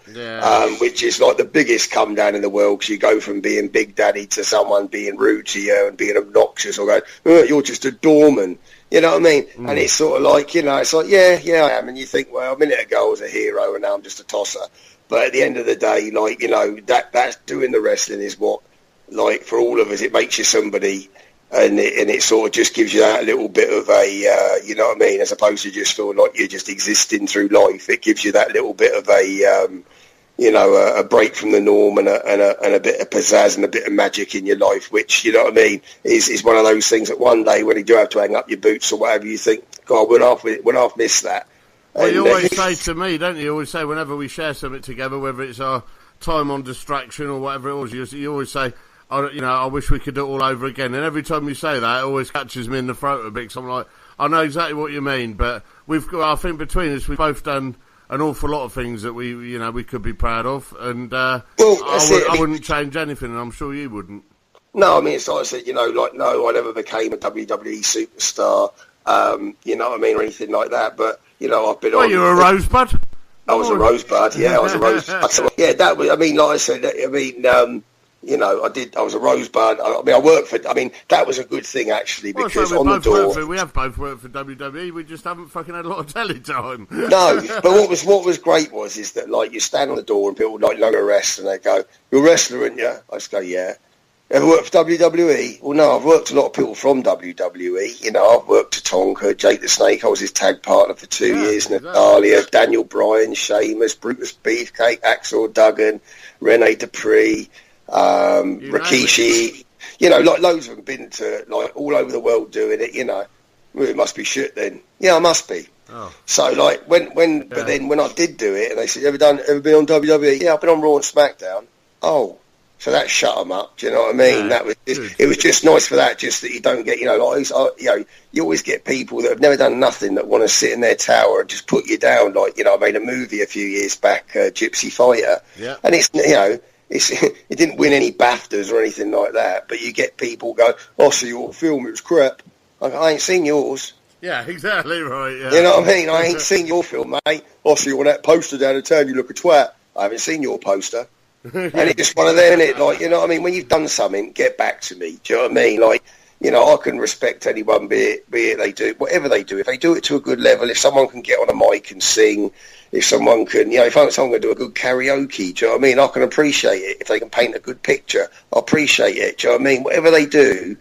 which is like the biggest come down in the world because you go from being Big Daddy to someone being rude to you and being obnoxious or going, you're just a doorman. You know what I mean? And it's sort of it's like, yeah, I am. And you think, well, a minute ago I was a hero and now I'm just a tosser. But at the end of the day, that's doing the wrestling is what, for all of us, it makes you somebody. And it sort of just gives you that little bit of a, you know what I mean, as opposed to just feeling like you're just existing through life. It gives you that little bit of a break from the norm and a bit of pizzazz and a bit of magic in your life, which, you know what I mean, is one of those things that one day when you do have to hang up your boots or whatever, you think, God, would I've missed that.
Well, you always say to me, don't you? You always say whenever we share something together, whether it's our time on distraction or whatever it was, you always say, I wish we could do it all over again. And every time you say that, it always catches me in the throat a bit. Cause I'm like, I know exactly what you mean, but I think between us, we've both done an awful lot of things that we could be proud of, and I wouldn't change anything, and I'm sure you wouldn't.
No, I mean, it's like I said, no, I never became a WWE superstar, or anything like that, but, I've been on...
you were a rosebud?
I was a rosebud, yeah, I was a rosebud. Yeah, that was, like I said, I was a rosebud. That was a good thing, actually, because on the door...
We have both worked for WWE, we just haven't fucking had a lot of telly time.
No, but what was great is that, like, you stand on the door and people, like, know a wrestler, and they go, "You're a wrestler, aren't you?" I just go, "Yeah." "Ever worked for WWE?" "Well, no, I've worked with a lot of people from WWE. I've worked for Tonka, Jake the Snake. I was his tag partner for 2 years. Natalia, Daniel Bryan, Sheamus, Brutus Beefcake, Axel Duggan, Rene Dupree, Rikishi. Like loads of them been to like all over the world doing it. Well, it must be shit then. Yeah, I must be. Oh. So like but then when I did do it, and they said, "Ever been on WWE?" "Yeah, I've been on Raw and SmackDown." "Oh." So that shut them up. Do you know what I mean? That was it was just nice for that. Just that you don't get, you always get people that have never done nothing that want to sit in their tower and just put you down. Like, I made a movie a few years back, Gypsy Fighter, and it didn't win any BAFTAs or anything like that. But you get people go, "Oh, so your film, it was crap." I ain't seen yours.
Yeah, exactly right. Yeah.
You know what I mean? I ain't seen your film, mate. "Oh, so you're on that poster down the town, you look a twat." I haven't seen your poster. And it's just one of them, innit? Like, when you've done something, get back to me. Do you know what I mean? Like, I can respect anyone, be it they do, whatever they do. If they do it to a good level, if someone can get on a mic and sing, if someone can, if someone can do a good karaoke, do you know what I mean? I can appreciate it. If they can paint a good picture, I appreciate it. Do you know what I mean? Whatever they do,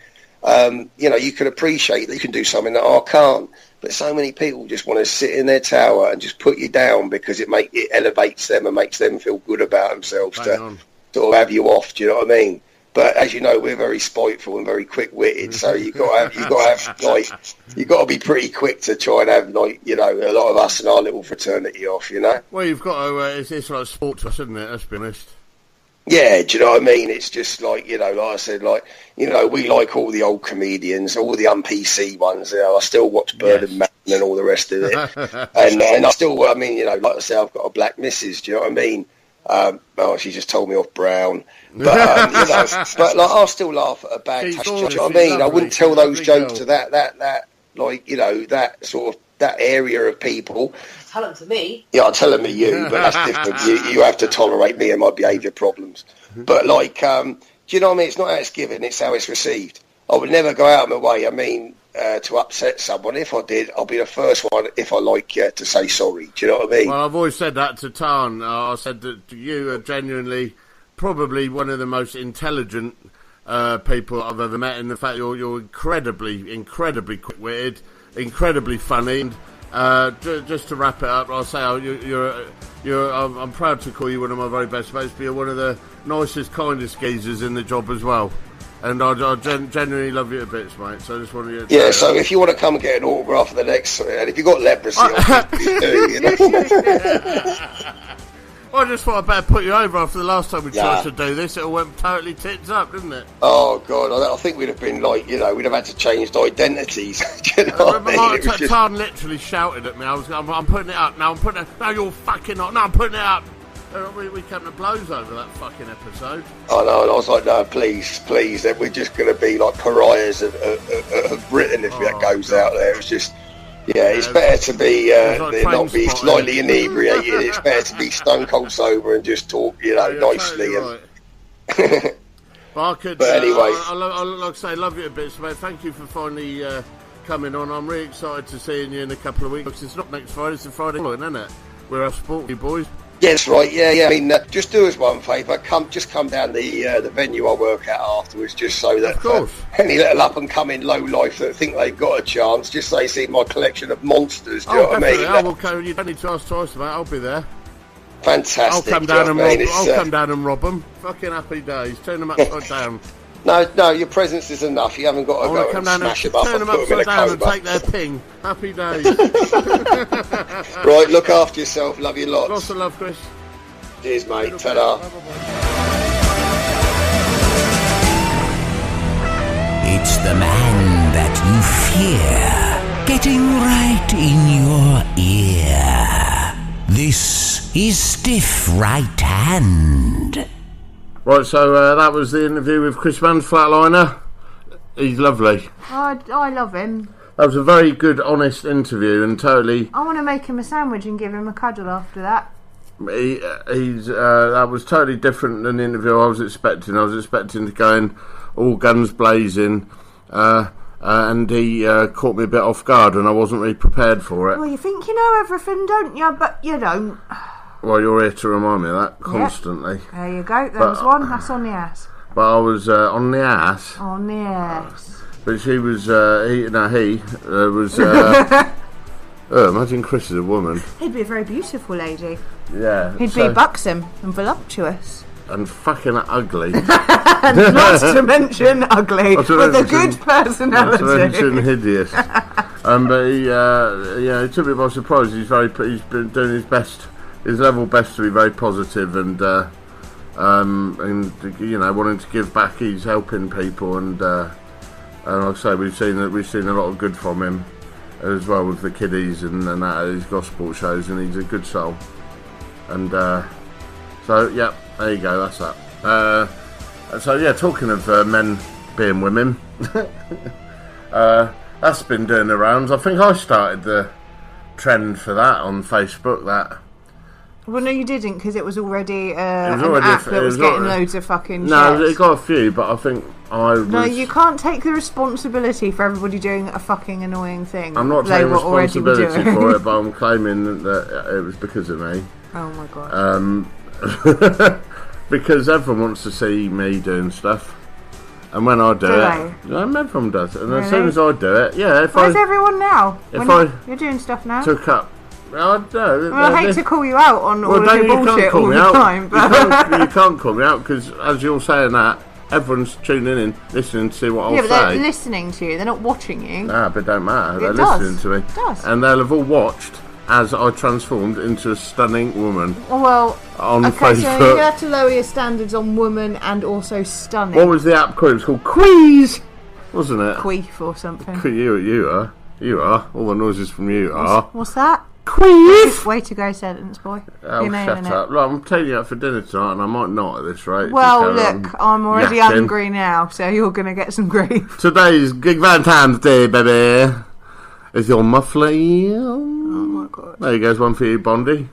you can appreciate that you can do something that I can't. But so many people just want to sit in their tower and just put you down because it elevates them and makes them feel good about themselves to sort of have you off. Do you know what I mean? But as you know, we're very spiteful and very quick-witted, so you've got to be pretty quick to try and have a lot of us in our little fraternity off.
Well, you've got to. It's like sport to us, isn't it? Let's be honest.
Yeah, do you know what I mean? It's just like, like I said, we like all the old comedians, all the un-PC ones. I still watch Bird and Man and all the rest of it. and I still, like I say, I've got a black missus, do you know what I mean? She just told me off Brown. But, I'll still laugh at a bad touch, do you know what I mean? I wouldn't tell those jokes to that sort of, that area of people.
Tell them to me.
Yeah, I'll tell them to you, but that's different. You have to tolerate me and my behaviour problems. But do you know what I mean? It's not how it's given, it's how it's received. I would never go out of my way, to upset someone. If I did, I'll be the first one, if I like you, to say sorry. Do you know what I mean?
Well, I've always said that to Tarn. I said that you are genuinely probably one of the most intelligent people I've ever met, in the fact you're incredibly quick-witted, incredibly funny. And just to wrap it up, I'll say I'm proud to call you one of my very best mates, but you're one of the nicest, kindest geezers in the job as well. And I genuinely love you to bits, mate. So I just wanted to...
Yeah, so if you want to come and get an autograph for the next... And if you've got leprosy, I
just thought I'd better put you over after the last time we tried to do this. It all went totally tits up, didn't it?
Oh, God. I think we'd have been we'd have had to change identities. Do you know what I mean?
Tarn literally shouted at me. I'm putting it up. Now I'm putting it up. No, you're fucking up. No, I'm putting it up. We came to blows over that fucking episode.
I know, and I was like, no, please, we're just going to be like pariahs of Britain if that goes out there. It's just... Yeah, it's better to be not be slightly inebriated. It's better to be stone cold sober and just talk, nicely.
Totally right. But anyway, like I say, love you a bit, mate. Thank you for finally coming on. I'm really excited to seeing you in a couple of weeks. It's not next Friday; it's the Friday following, isn't it? We're a sporty boys.
Yeah, that's right. Yeah. I mean, just do us one favour. Come down the venue I work at afterwards, just so that any little up and coming low life that think they've got a chance, just so they see my collection of monsters. Do you know what I mean?
You don't need to ask twice about it. I'll be there.
Fantastic.
I'll come down and rob them. Fucking happy days. Turn them upside down.
No, your presence is enough. You haven't got to go and smash them up and put them in a coma.
And take their ping. Happy days.
Right, look after yourself. Love you lots.
Lots of love, Chris.
Cheers, mate. Ta-da.
It's the man that you fear, getting right in your ear. This is Stiff Right Hand.
Right, so that was the interview with Chris Manns, Flatliner. He's lovely.
I love him.
That was a very good, honest interview, and totally.
I want to make him a sandwich and give him a cuddle after that.
That was totally different than the interview I was expecting. I was expecting to go in all guns blazing, and he caught me a bit off guard, and I wasn't really prepared for it.
Well, you think you know everything, don't you? But you don't.
Well, you're here to remind me of that constantly.
Yep. There you go. There's one. That's on the ass.
But I was on the ass.
On the ass.
But she was. He was. Imagine Chris is a woman.
He'd be a very beautiful lady.
Yeah.
He'd be buxom and voluptuous.
And fucking ugly.
And not to mention ugly, with a good personality.
Not to mention hideous. But he took me by surprise. He's been doing his best, his level best to be very positive and wanting to give back. He's helping people, and like I say, we've seen a lot of good from him as well with the kiddies and that at his gospel shows, and he's a good soul. And so yeah, there you go. That's that. Talking of men being women, that's been doing the rounds. I think I started the trend for that on Facebook. That.
Well, no, you didn't, because it was already an app that was getting loads of fucking shit.
No, it got a few, but I think I was...
No, you can't take the responsibility for everybody doing a fucking annoying thing.
I'm not taking responsibility for it, but I'm claiming that it was because of me.
Oh my god.
Because everyone wants to see me doing stuff. And when I do it... everyone does it. And as soon as I do it, yeah,
Where's everyone now? You're doing stuff now?
Took up...
I hate to call you out on all of your bullshit all the time, but
you can't call me out, because as you're saying that, everyone's tuning in, listening to see what I'll say.
Yeah, but they're listening to you, they're not watching you.
But it don't matter, they're listening to me.
It does.
And they'll have all watched as I transformed into a stunning woman.
Well,
on
Facebook. So you have to lower your standards on woman and also stunning.
What was the app called? It was called Queeze, wasn't it?
Queef or something.
You are. All the noises from you are.
What's that?
Queef!
Way to go, sentence boy.
Oh, shut up. Look, I'm taking you out for dinner tonight, and I might not at this rate.
Well, look, I'm already hungry now, so you're going to get some grief.
Today's Gig Valentine's Day, baby. Is your muffler? Oh
my god.
There you go, one for you, Bondy.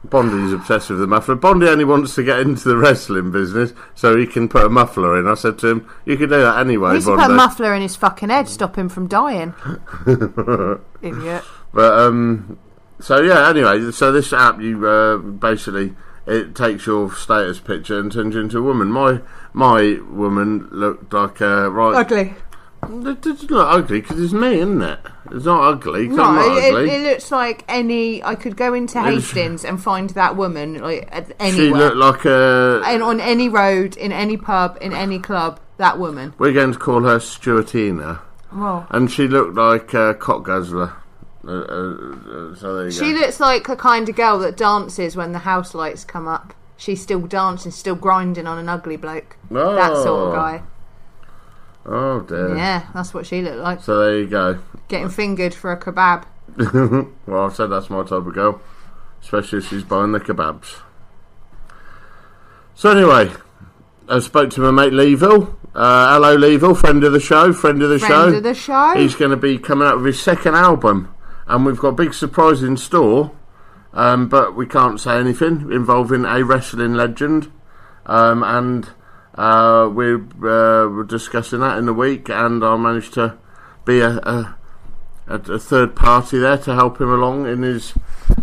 Bondy's obsessed with the muffler. Bondy only wants to get into the wrestling business so he can put a muffler in. I said to him, you can do that anyway,
Bondy. He used to put a muffler in his fucking head, stop him from dying. Idiot.
But, anyway, so this app, you basically, it takes your status picture and turns you into a woman. My woman looked like
ugly.
It doesn't look ugly because it's me, isn't it? It's not ugly.
It looks like I could go into Hastings and find that woman anywhere.
She looked like
and on any road, in any pub, in any club. That woman.
We're going to call her Stuartina.
Well,
and she looked like a cock guzzler. So there you go.
She looks like the kind of girl that dances when the house lights come up. She's still dancing, still grinding on an ugly bloke.
Oh.
That sort of guy.
Oh dear.
Yeah, that's what she looked like.
So there you go.
Getting fingered for a kebab.
Well, I've said that's my type of girl. Especially if she's buying the kebabs. So anyway, I spoke to my mate Leeville. Hello Leeville, friend of the show. Friend of the show. He's going to be coming out with his second album. And we've got a big surprise in store. But we can't say anything involving a wrestling legend. We're discussing that in the week, and I managed to be a third party there to help him along in his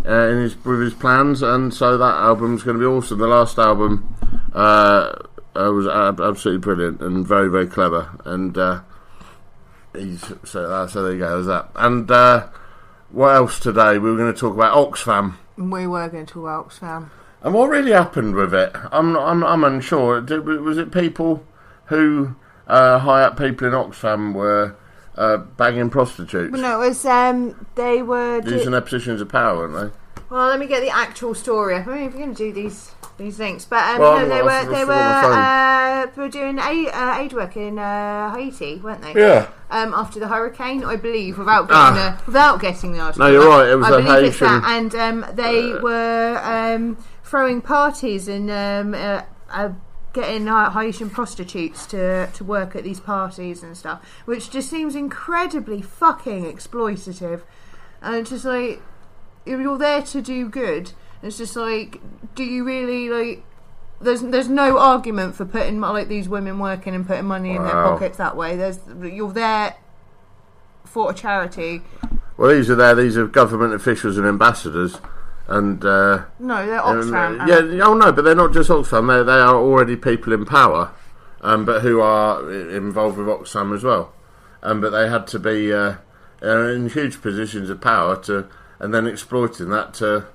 with his plans, and so that album's going to be awesome. The last album was absolutely brilliant and very, very clever, and so there you go. There's that. And what else today? We were going to talk about Oxfam.
We were going to talk about Oxfam.
And what really happened with it? I'm unsure. Was it people who high up people in Oxfam were banging prostitutes?
Well, no, it was they were
using their positions of power, weren't
Well, let me get the actual story. I mean, we're going to do these links, but
Well,
no, they were doing aid work in Haiti, weren't they?
Yeah.
After the hurricane, I believe, without getting the article.
No, you're right. It was a Haitian.
It's that, and they were throwing parties and getting Haitian prostitutes to work at these parties and stuff, which just seems incredibly fucking exploitative. And it's just like, you're there to do good. It's just like, do you really like? There's no argument for putting like these women working and putting money in their pockets that way. You're there for a charity.
Well, these are government officials and ambassadors, and
no, they're Oxfam.
But they're not just Oxfam. They are already people in power, but who are involved with Oxfam as well. But they had to be in huge positions of power and then exploiting that to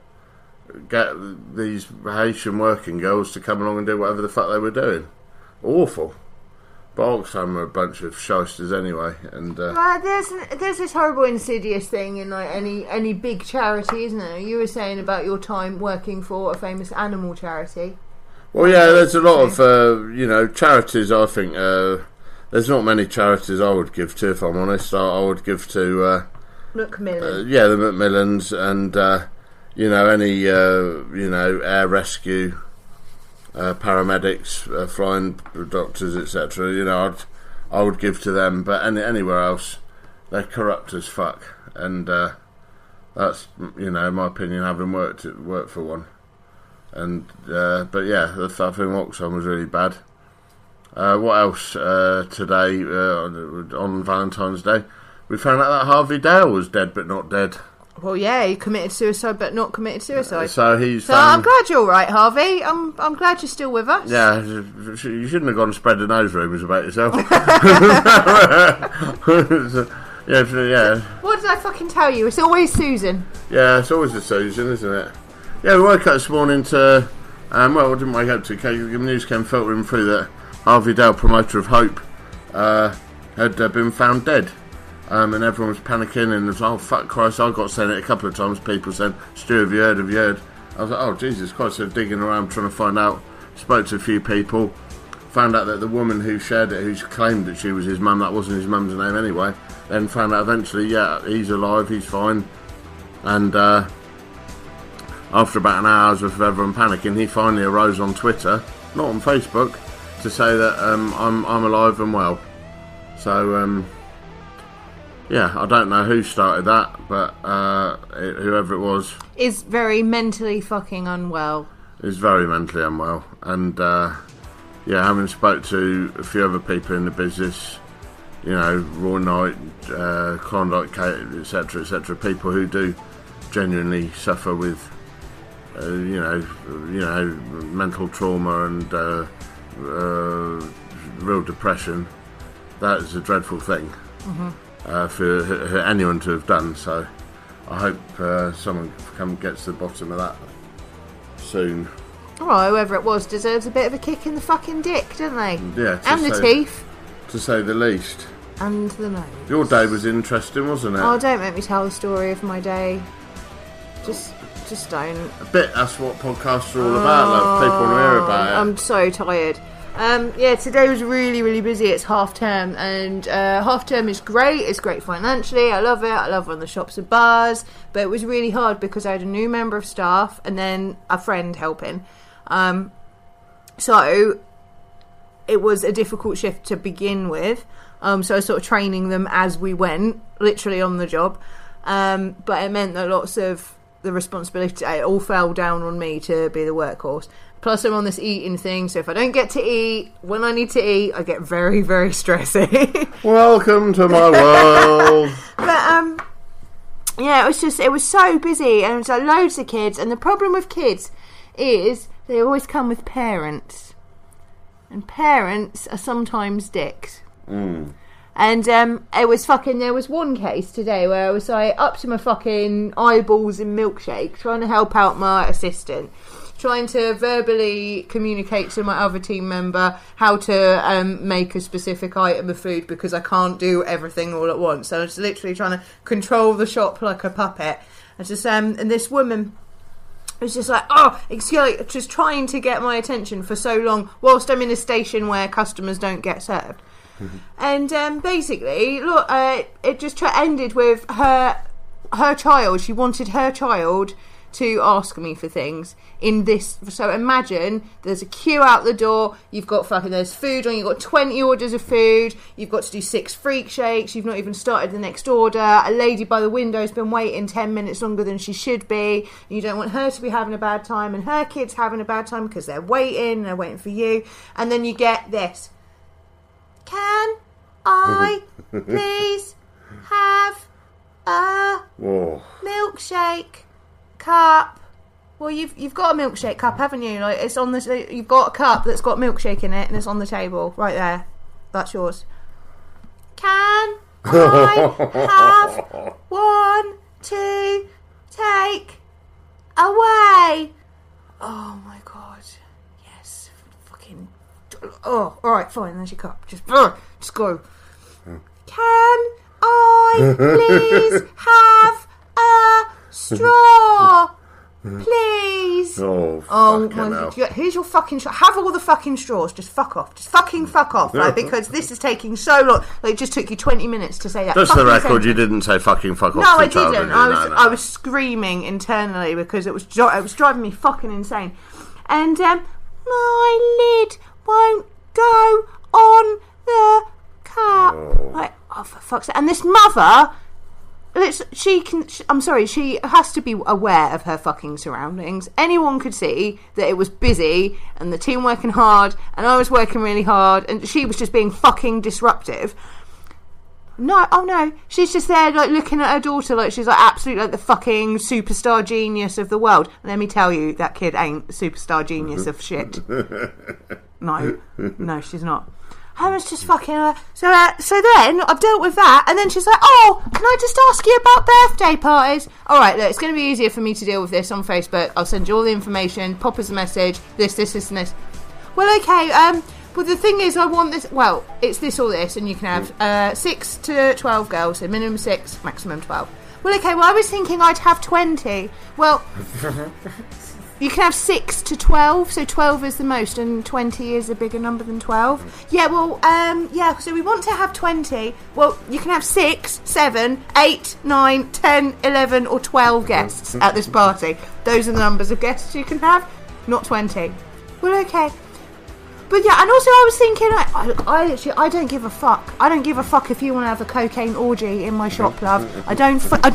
get these Haitian working girls to come along and do whatever the fuck they were doing. Awful. But Oxfam are a bunch of shysters anyway. And
there's this horrible insidious thing in like any big charity, isn't there? You were saying about your time working for a famous animal charity.
Well, yeah, there's a lot of charities. I think there's not many charities I would give to, if I'm honest. I would give to
Macmillan.
the Macmillans, and any air rescue, paramedics, flying doctors, etc. I would give to them, but anywhere else, they're corrupt as fuck, and that's in my opinion, having worked for one. And but yeah, the stuff in Oxfam was really bad. What else today on Valentine's Day? We found out that Harvey Dale was dead but not dead.
Well, yeah, he committed suicide but not committed suicide.
So
I'm glad you're all right, Harvey. I'm glad you're still with us.
Yeah, you shouldn't have gone and spread the nose rumours about yourself. Yeah.
What did I fucking tell you? It's always Susan.
Yeah, it's always a Susan, isn't it? Yeah, we woke up this morning to... I didn't wake up to... The news came filtering through that Harvey Dale, promoter of Hope, had been found dead. And everyone was panicking and was, oh, fuck Christ, I got sent it a couple of times. People said, Stu, have you heard? I was like, oh, Jesus Christ. So digging around trying to find out. Spoke to a few people. Found out that the woman who shared it, who claimed that she was his mum, that wasn't his mum's name anyway. Then found out eventually, yeah, he's alive, he's fine. And after about an hour's worth of everyone panicking, he finally arose on Twitter, not on Facebook, to say that I'm alive and well. So, yeah, I don't know who started that, but whoever it was...
is very mentally fucking unwell.
Is very mentally unwell. And, having spoke to a few other people in the business, Roy Knight, Klondike Kate, etc., people who do genuinely suffer with, mental trauma and real depression, that is a dreadful thing. Mm-hmm. For anyone to have done. So I hope someone gets to the bottom of that soon.
Oh, whoever it was deserves a bit of a kick in the fucking dick, don't they?
Yeah.
And the teeth.
To say the least.
And the nose.
Your day was interesting, wasn't it?
Oh, don't make me tell the story of my day. Just don't.
A bit, that's what podcasts are all about, love. People want to hear about it.
I'm so tired. Today was really, really busy. It's half term, and half term is great. It's great financially. I love it. I love when the shops are buzz. But it was really hard because I had a new member of staff and then a friend helping. So it was a difficult shift to begin with. So I was sort of training them as we went, literally on the job. But it meant that lots of the responsibility, it all fell down on me to be the workhorse. Plus I'm on this eating thing, so if I don't get to eat when I need to eat, I get very, very stressy.
Welcome to my world.
But it was so busy, and it was like loads of kids, and the problem with kids is they always come with parents, and parents are sometimes dicks. And there was one case today where I was like up to my fucking eyeballs in milkshake, trying to help out my assistant, trying to verbally communicate to my other team member how to make a specific item of food because I can't do everything all at once. So I was literally trying to control the shop like a puppet. I just and this woman was just like, oh, excuse me, just trying to get my attention for so long whilst I'm in a station where customers don't get served. And basically, look, it just ended with her child. She wanted her child to ask me for things in this. So imagine there's a queue out the door. You've got there's food on. You've got 20 orders of food. You've got to do 6 freak shakes. You've not even started the next order. A lady by the window has been waiting 10 minutes longer than she should be. You don't want her to be having a bad time, and her kids having a bad time because they're waiting for you. And then you get this. Can I please have a milkshake cup? Well, you've got a milkshake cup, haven't you? Like, it's on the. You've got a cup that's got milkshake in it, and it's on the table right there. That's yours. Can I have one to take away? Oh my god! Yes, fucking. Oh, all right, fine. There's your cup. Just go. Can I please have a straw? Please.
Oh my
god. Here's your fucking straw. Have all the fucking straws. Just fuck off. Just fucking fuck off. Right? Because this is taking so long. Like, it just took you 20 minutes to say that.
Just the record, sentence. You didn't say fucking fuck off.
No, I didn't. I was screaming internally because it was driving me fucking insane. And my lid won't go on the cup. Like, oh, for fuck's sake. And this mother, she has to be aware of her fucking surroundings. Anyone could see that it was busy and the team working hard and I was working really hard and she was just being fucking disruptive. No, she's just there like looking at her daughter like she's like absolutely like the fucking superstar genius of the world. And let me tell you, that kid ain't the superstar genius of shit. No, she's not. I was just fucking so then I've dealt with that, and then she's like, oh, can I just ask you about birthday parties? Alright, look, it's going to be easier for me to deal with this on Facebook. I'll send you all the information, pop us a message, this and this. Well, okay, well, the thing is, I want this, well, it's this or this, and you can have 6 to 12 girls, so minimum 6, maximum 12. Well, okay, well, I was thinking I'd have 20. Well, you can have 6 to 12, so 12 is the most, and 20 is a bigger number than 12. Yeah, well, so we want to have 20. Well, you can have 6, 7, 8, 9, 10, 11, or 12 guests at this party. Those are the numbers of guests you can have, not 20. Well, okay. But yeah, and also I was thinking, I don't give a fuck. I don't give a fuck if you want to have a cocaine orgy in my shop, love. I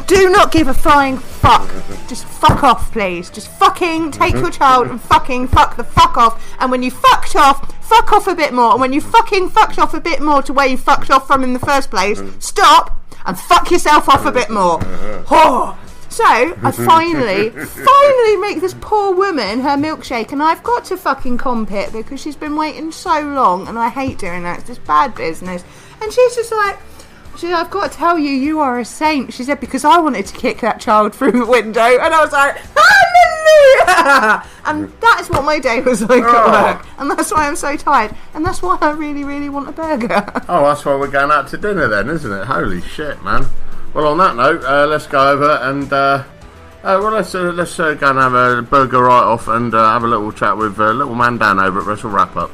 do not give a flying fuck. Just fuck off, please. Just fucking take your child and fucking fuck the fuck off. And when you fucked off, fuck off a bit more. And when you fucking fucked off a bit more to where you fucked off from in the first place, stop and fuck yourself off a bit more. Oh. So, I finally make this poor woman her milkshake, and I've got to fucking comp it because she's been waiting so long, and I hate doing that. It's just bad business. And she's just like, I've got to tell you, you are a saint. She said, because I wanted to kick that child through the window, and I was like, hallelujah! And that is what my day was like at work, and that's why I'm so tired, and that's why I really, really want a burger.
Oh, that's why we're going out to dinner then, isn't it? Holy shit, man. Well, on that note, let's go over and let's go and have a burger right off and have a little chat with little man Dan over at Wrestle Wrap Up.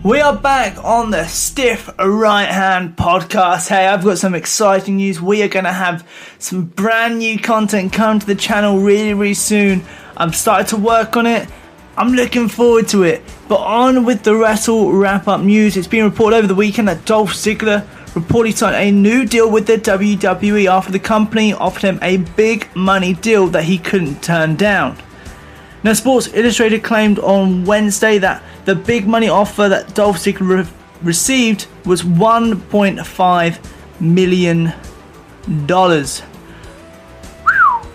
We are back on the Stiff Right Hand podcast. Hey, I've got some exciting news. We are going to have some brand new content come to the channel really, really soon. I'm starting to work on it. I'm looking forward to it. But on with the Wrestle Wrap Up news. It's been reported over the weekend that Dolph Ziggler reportedly signed a new deal with the WWE after the company offered him a big money deal that he couldn't turn down. Now, Sports Illustrated claimed on Wednesday that the big money offer that Dolph Ziggler received was $1.5 million. I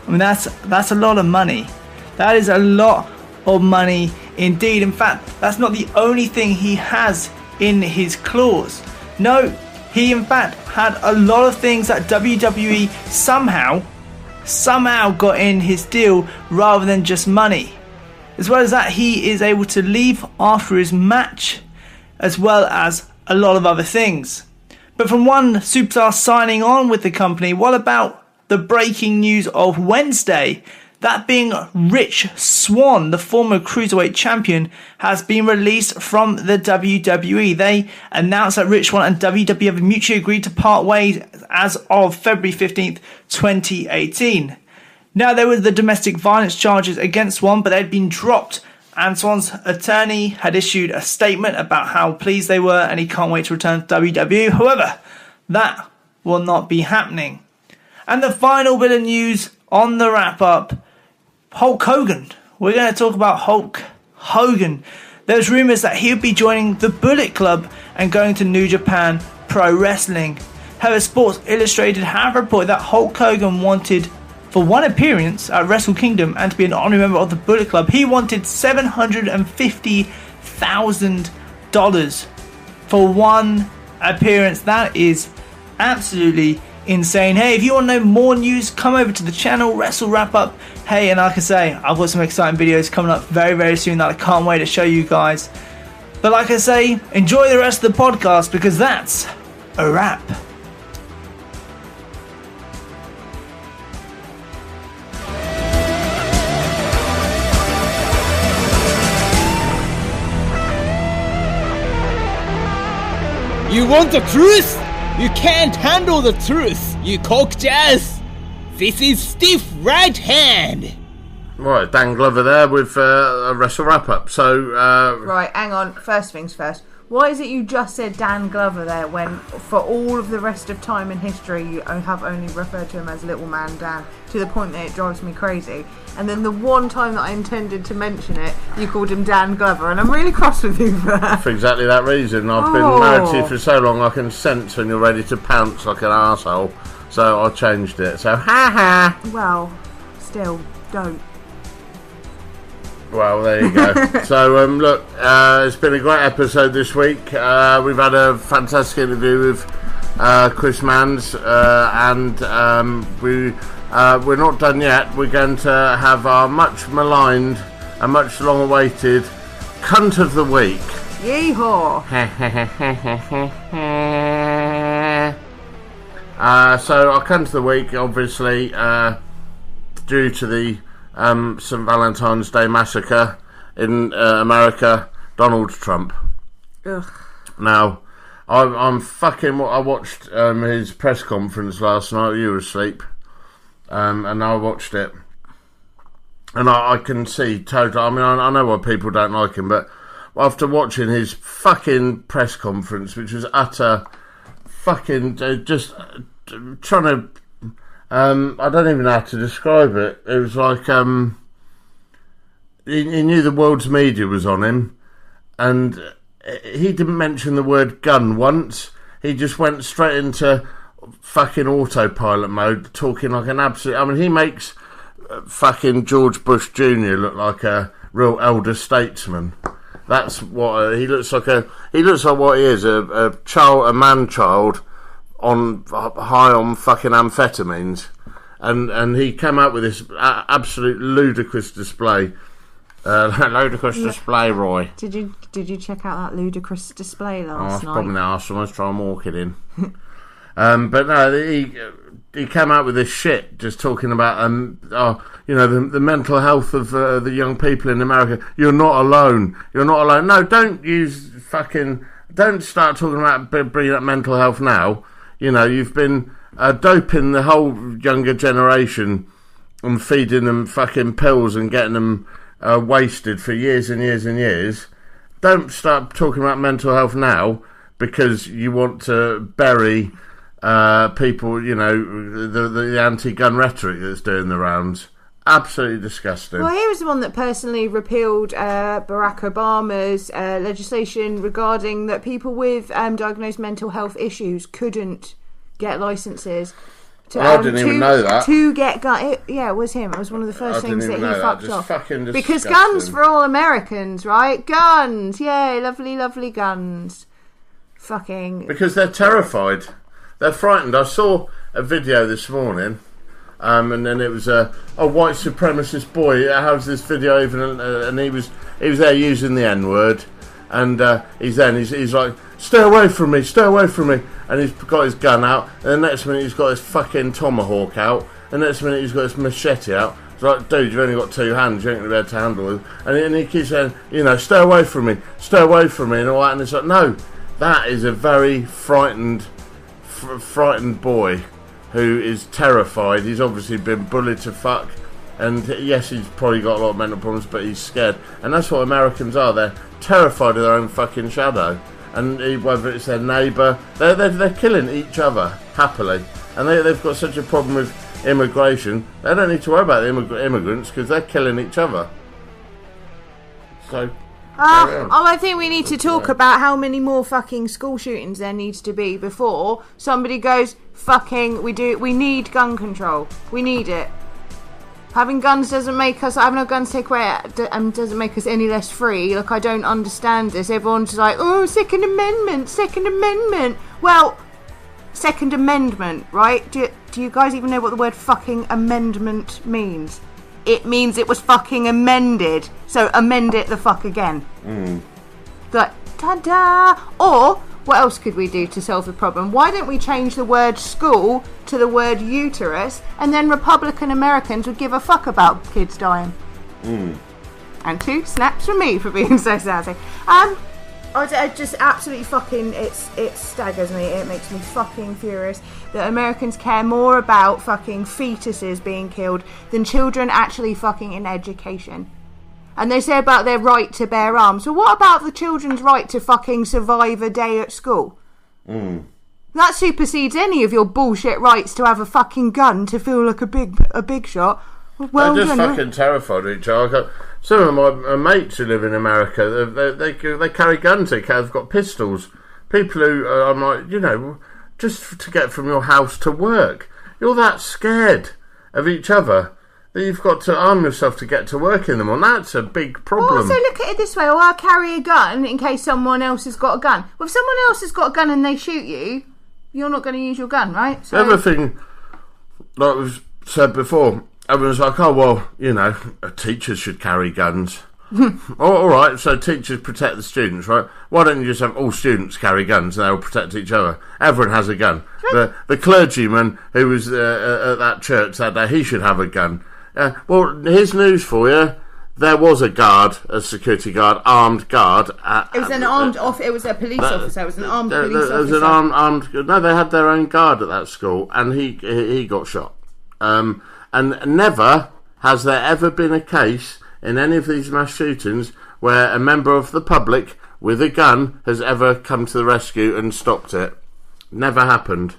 mean, that's a lot of money. That is a lot of money indeed. In fact, that's not the only thing he has in his clause. No, he in fact had a lot of things that WWE somehow somehow got in his deal rather than just money. As well as that, he is able to leave after his match, as well as a lot of other things. But from one superstar signing on with the company, what about the breaking news of Wednesday? That being Rich Swann, the former Cruiserweight champion, has been released from the WWE. They announced that Rich Swann and WWE have mutually agreed to part ways as of February 15th, 2018. Now, there were the domestic violence charges against Swann, but they'd been dropped, and Swann's attorney had issued a statement about how pleased they were and he can't wait to return to WWE. However, that will not be happening. And the final bit of news on the wrap-up, Hulk Hogan. We're going to talk about Hulk Hogan. There's rumours that he would be joining the Bullet Club and going to New Japan Pro Wrestling. However, Sports Illustrated have reported that Hulk Hogan wanted, for one appearance at Wrestle Kingdom and to be an honorary member of the Bullet Club, he wanted $750,000 for one appearance. That is absolutely insane. Hey, if you want to know more news, come over to the channel, Wrestle Wrap Up. Hey, and like I say, I've got some exciting videos coming up very, very soon that I can't wait to show you guys. But like I say, enjoy the rest of the podcast because that's a wrap.
You want the truth? You can't handle the truth, you cock jazz. This is Stiff Right Hand.
Right, Dan Glover there with a Wrestle Wrap-Up. So,
Right, hang on. First things first. Why is it you just said Dan Glover there when, for all of the rest of time in history, you have only referred to him as Little Man Dan, to the point that it drives me crazy? And then the one time that I intended to mention it, you called him Dan Glover, and I'm really cross with you for that.
For exactly that reason. I've been married to you for so long, I can sense when you're ready to pounce like an arsehole. So I changed it. So, ha-ha.
Well, still, don't.
Well, there you go. So, look, it's been a great episode this week. We've had a fantastic interview with Chris Manns, and we're not done yet. We're going to have our much maligned and much long-awaited Cunt of the Week.
Yeehaw!
So, our Cunt of the Week, obviously, due to the St. Valentine's Day massacre in America, Donald Trump.
Ugh.
Now, I watched his press conference last night. You were asleep, and I watched it, and I can see totally. I mean, I know why people don't like him, but after watching his fucking press conference, which was utter fucking just trying to. I don't even know how to describe it. It was like he knew the world's media was on him, and he didn't mention the word gun once. He just went straight into fucking autopilot mode, talking like an absolute. I mean, he makes fucking George Bush Jr. look like a real elder statesman. That's what he looks like. He looks like what he is, a man child. High on fucking amphetamines, and he came out with this absolute ludicrous display. Display, Roy.
Did you check out that ludicrous display last night?
Probably not. Someone's trying to walk it in. But no, he came out with this shit, just talking about the mental health of the young people in America. You're not alone. You're not alone. No, don't start talking about bringing up mental health now. You know, you've been doping the whole younger generation and feeding them fucking pills and getting them wasted for years and years and years. Don't start talking about mental health now because you want to bury people, you know, the anti-gun rhetoric that's doing the rounds. Absolutely disgusting.
Well, he was the one that personally repealed Barack Obama's legislation regarding that people with diagnosed mental health issues couldn't get licenses.
I didn't even know that.
To get guns. Yeah, it was him. It was one of the first things that he fucked off.
Fucking
because guns for all Americans, right? Guns! Yay, lovely, lovely guns. Fucking...
Because they're terrified. They're frightened. I saw a video this morning And then it was a white supremacist boy. How's this video even? And he was there using the N-word, and he's like, stay away from me, and he's got his gun out, and the next minute he's got his fucking tomahawk out, and the next minute he's got his machete out. It's like, dude, you've only got 2 hands, you ain't going to be able to handle it. And he keeps saying, stay away from me, and all that, and it's like, no, that is a very frightened boy who is terrified. He's obviously been bullied to fuck, and yes, he's probably got a lot of mental problems, but he's scared, and that's what Americans are. They're terrified of their own fucking shadow, and whether it's their neighbour, they're killing each other happily, and they've got such a problem with immigration. They don't need to worry about the immigrants because they're killing each other. So
I think we need to talk about how many more fucking school shootings there needs to be before somebody goes, fucking, we need gun control. We need it. Having guns doesn't make us, having no guns take away, doesn't make us any less free. Like, I don't understand this. Everyone's like, oh, Second Amendment. Well, Second Amendment, right? Do you guys even know what the word fucking amendment means? It means it was fucking amended. So amend it the fuck again. Like, ta-da! Or, what else could we do to solve the problem? Why don't we change the word school to the word uterus, and then Republican Americans would give a fuck about kids dying. And 2 snaps from me for being so sassy. I just absolutely fucking, it staggers me. It makes me fucking furious that Americans care more about fucking fetuses being killed than children actually fucking in education. And they say about their right to bear arms. So what about the children's right to fucking survive a day at school? That supersedes any of your bullshit rights to have a fucking gun to feel like a big shot. Well,
they're just fucking terrified of each other. Some of my mates who live in America, they carry guns. They've got pistols. People who I'm like, just to get from your house to work, you're that scared of each other that you've got to arm yourself to get to work in the morning. That's a big problem.
So look at it this way: I'll carry a gun in case someone else has got a gun. Well, if someone else has got a gun and they shoot you, you're not going to use your gun, right? So
the other thing, like we've said before, everyone's like, oh, well, teachers should carry guns. All right, so teachers protect the students, right? Why don't you just have all students carry guns and they'll protect each other? Everyone has a gun. The clergyman who was at that church that day, he should have a gun. Well, here's news for you. There was a security guard, armed guard.
It was it was a police officer. It was an armed police officer. It was an
armed. No, they had their own guard at that school, and he got shot. And never has there ever been a case in any of these mass shootings where a member of the public with a gun has ever come to the rescue and stopped it. Never happened.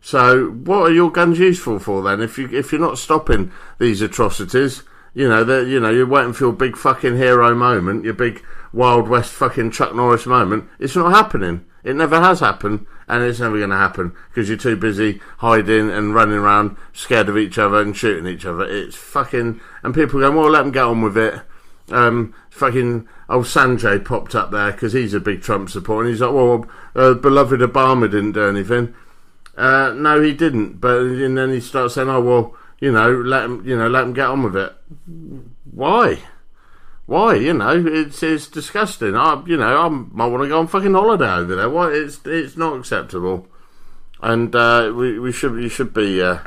So what are your guns useful for then? If you're not stopping these atrocities, you're waiting for your big fucking hero moment, your big Wild West fucking Chuck Norris moment. It's not happening. It never has happened, and it's never going to happen because you're too busy hiding and running around scared of each other and shooting each other. It's fucking... And people go, well, let them get on with it. Fucking old Sanjay popped up there because he's a big Trump supporter, and he's like, well, beloved Obama didn't do anything. No, he didn't. And then he starts saying, oh, well, let him get on with it. Why? It's disgusting. I might want to go on fucking holiday over there. Why? It's not acceptable. And you should be. I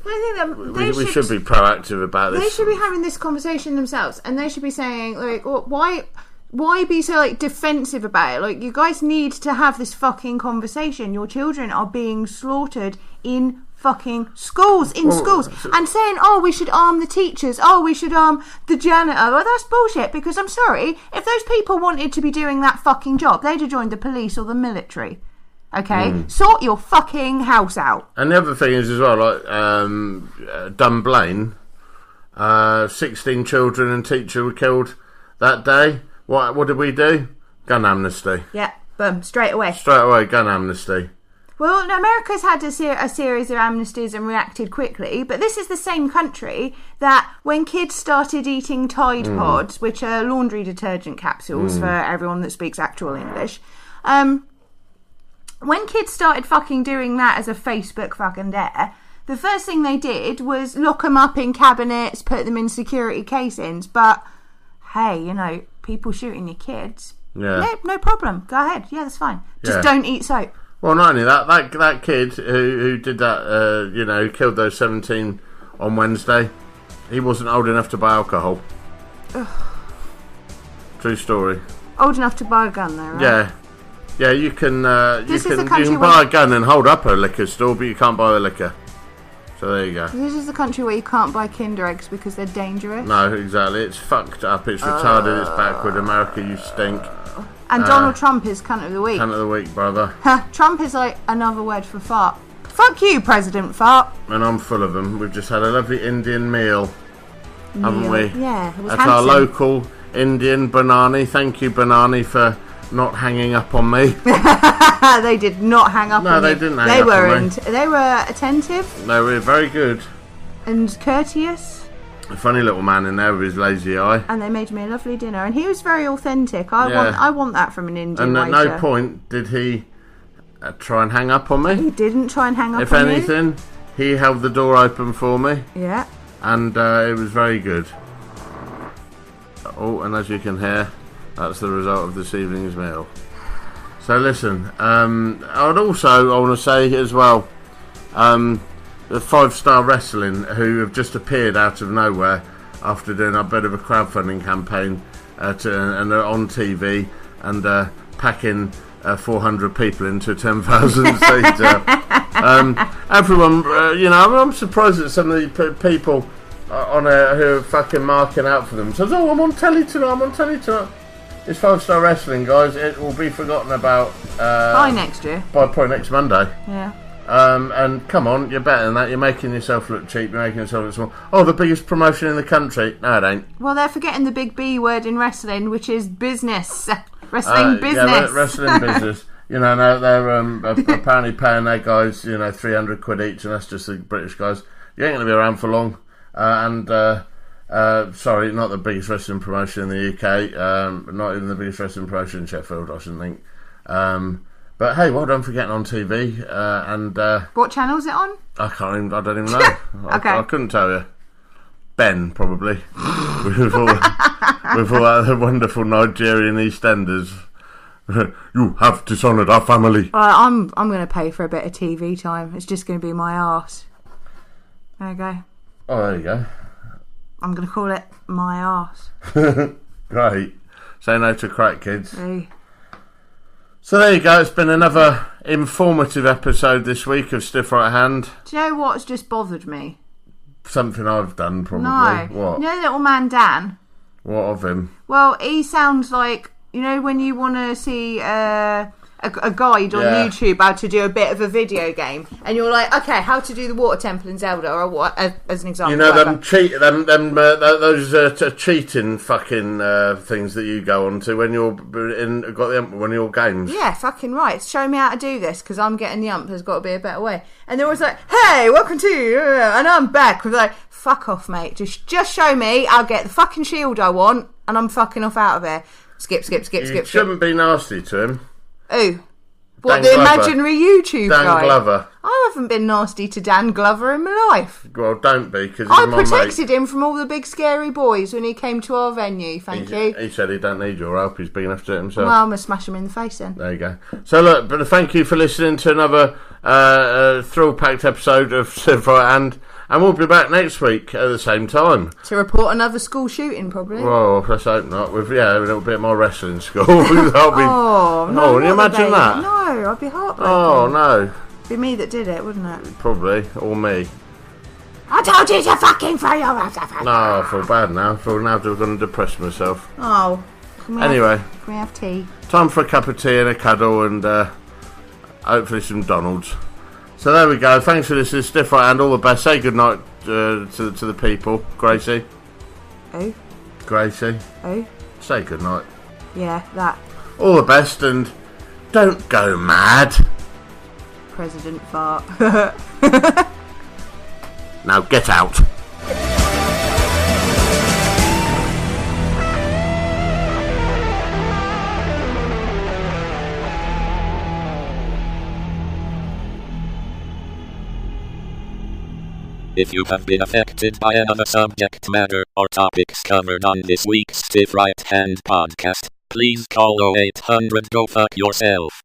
think that we should be proactive about this.
They should be having this conversation themselves, and they should be saying, like, why be so like defensive about it? Like, you guys need to have this fucking conversation. Your children are being slaughtered in fucking schools, and saying, oh, we should arm the teachers, oh, we should arm the janitor. Well, that's bullshit, because I'm sorry, if those people wanted to be doing that fucking job, they'd have joined the police or the military. Okay? Sort your fucking house out.
And the other thing is as well, like Dunblane, 16 children and teacher were killed that day. What did we do? Gun amnesty.
Yeah, boom, straight away,
gun amnesty.
Well, America's had a series of amnesties and reacted quickly, but this is the same country that when kids started eating Tide Pods, which are laundry detergent capsules for everyone that speaks actual English, when kids started fucking doing that as a Facebook fucking dare, The first thing they did was lock them up in cabinets, put them in security casings. But hey, you know, people shooting your kids.
Yeah.
No problem. Go ahead. Yeah, that's fine. Just don't eat soap.
Well, not only that kid who did that, you know, killed those 17 on Wednesday, he wasn't old enough to buy alcohol. Ugh. True story.
Old enough to buy a gun, though, right?
Yeah. You can buy
where
a gun and hold up a liquor store, but you can't buy the liquor. So there you go.
This is the country where you can't buy Kinder Eggs because they're dangerous.
No, exactly. It's fucked up. It's retarded. It's backward. America, you stink.
And Donald Trump is cunt of the week.
Cunt of the week, brother.
Trump is like another word for fart. Fuck you, President Fart.
And I'm full of them. We've just had a lovely Indian meal, haven't we?
Yeah, it was
At our local Indian Banani. Thank you, Banani, for not hanging up on me.
They did not hang up on you.
No, they didn't hang up on me.
They were attentive.
They were very good.
And courteous.
A funny little man in there with his lazy eye.
And they made me a lovely dinner. And he was very authentic. I want that from an Indian waiter.
And at no point did he try and hang up on me.
He didn't try and hang up
on me. If anything, he held the door open for me.
Yeah.
And it was very good. Oh, and as you can hear, that's the result of this evening's meal. So listen, I want to say as well, the 5 Star Wrestling, who have just appeared out of nowhere after doing a bit of a crowdfunding campaign and they're on TV and packing 400 people into a 10,000 seater. Everyone, you know, I'm surprised at some of the people who are fucking marking out for themselves. Oh, I'm on telly tonight. It's 5 Star Wrestling, guys. It will be forgotten about
by next year.
By probably next Monday.
Yeah.
And come on, you're better than that. You're making yourself look cheap. You're making yourself look small. Oh, the biggest promotion in the country. No, it ain't.
Well, they're forgetting the big B word in wrestling, which is business. Wrestling business.
Yeah, wrestling business. You know, they're apparently paying their guys, you know, 300 quid each, and that's just the British guys. You ain't going to be around for long. Sorry, not the biggest wrestling promotion in the UK. Not even the biggest wrestling promotion in Sheffield, I shouldn't think. But hey, well done for getting on TV.
What channel is it on?
I don't even know.
Okay.
I couldn't tell you. Ben, probably. with all the wonderful Nigerian EastEnders. You have dishonoured our family.
I'm going to pay for a bit of TV time. It's just going to be my arse. There you go.
Oh, there you go.
I'm going to call it my arse.
Great. Say no to crack, kids.
Hey.
So there you go. It's been another informative episode this week of Stiff Right Hand.
Do you know what's just bothered me?
Something I've done, probably.
No.
What?
You know little man Dan?
What of him?
Well, he sounds like, you know, when you want to see a guide on YouTube how to do a bit of a video game, and you're like, okay, how to do the water temple in Zelda, or what, as an example.
You know, those cheating fucking things that you go on to when you're got one of your games.
Yeah, fucking right. Show me how to do this, because I'm getting the ump. There's got to be a better way. And they're always like, hey, welcome to, and I'm back. We're like, fuck off, mate. Just show me. I'll get the fucking shield I want, and I'm fucking off out of here. Skip.
You shouldn't be nasty to him.
Who? What,
Dan
the
Glover.
imaginary YouTube
Dan
guy?
Glover.
I haven't been nasty to Dan Glover in my life.
Well, don't be, because
I protected him from all the big scary boys when he came to our venue, thank you.
He said he don't need your help, he's big enough to do it himself.
Well, I'm going to smash him in the face then.
There you go. So look, but thank you for listening to another thrill-packed episode of Stiff Right Hand, and we'll be back next week at the same time.
To report another school shooting, probably.
Well, let's hope not. With a little bit more wrestling school.
No,
can you imagine that?
No, I'd be heartbroken.
Oh, no.
It'd be me that did it, wouldn't it?
Probably, or me.
I told you to fucking throw your ass up.
No, I feel bad now. I feel now I'm going to depress myself.
Oh. Can we have tea?
Time for a cup of tea and a cuddle and hopefully some Donalds. So there we go. Thanks for listening. Stiff Right Hand. All the best. Say good night to the people. Gracie.
Oh.
Gracie.
Oh.
Say good night.
Yeah, that.
All the best and don't go mad.
President Fart.
Now get out.
If you have been affected by another subject matter or topics covered on this week's Stiff Right Hand podcast, please call 0800 Go Fuck Yourself.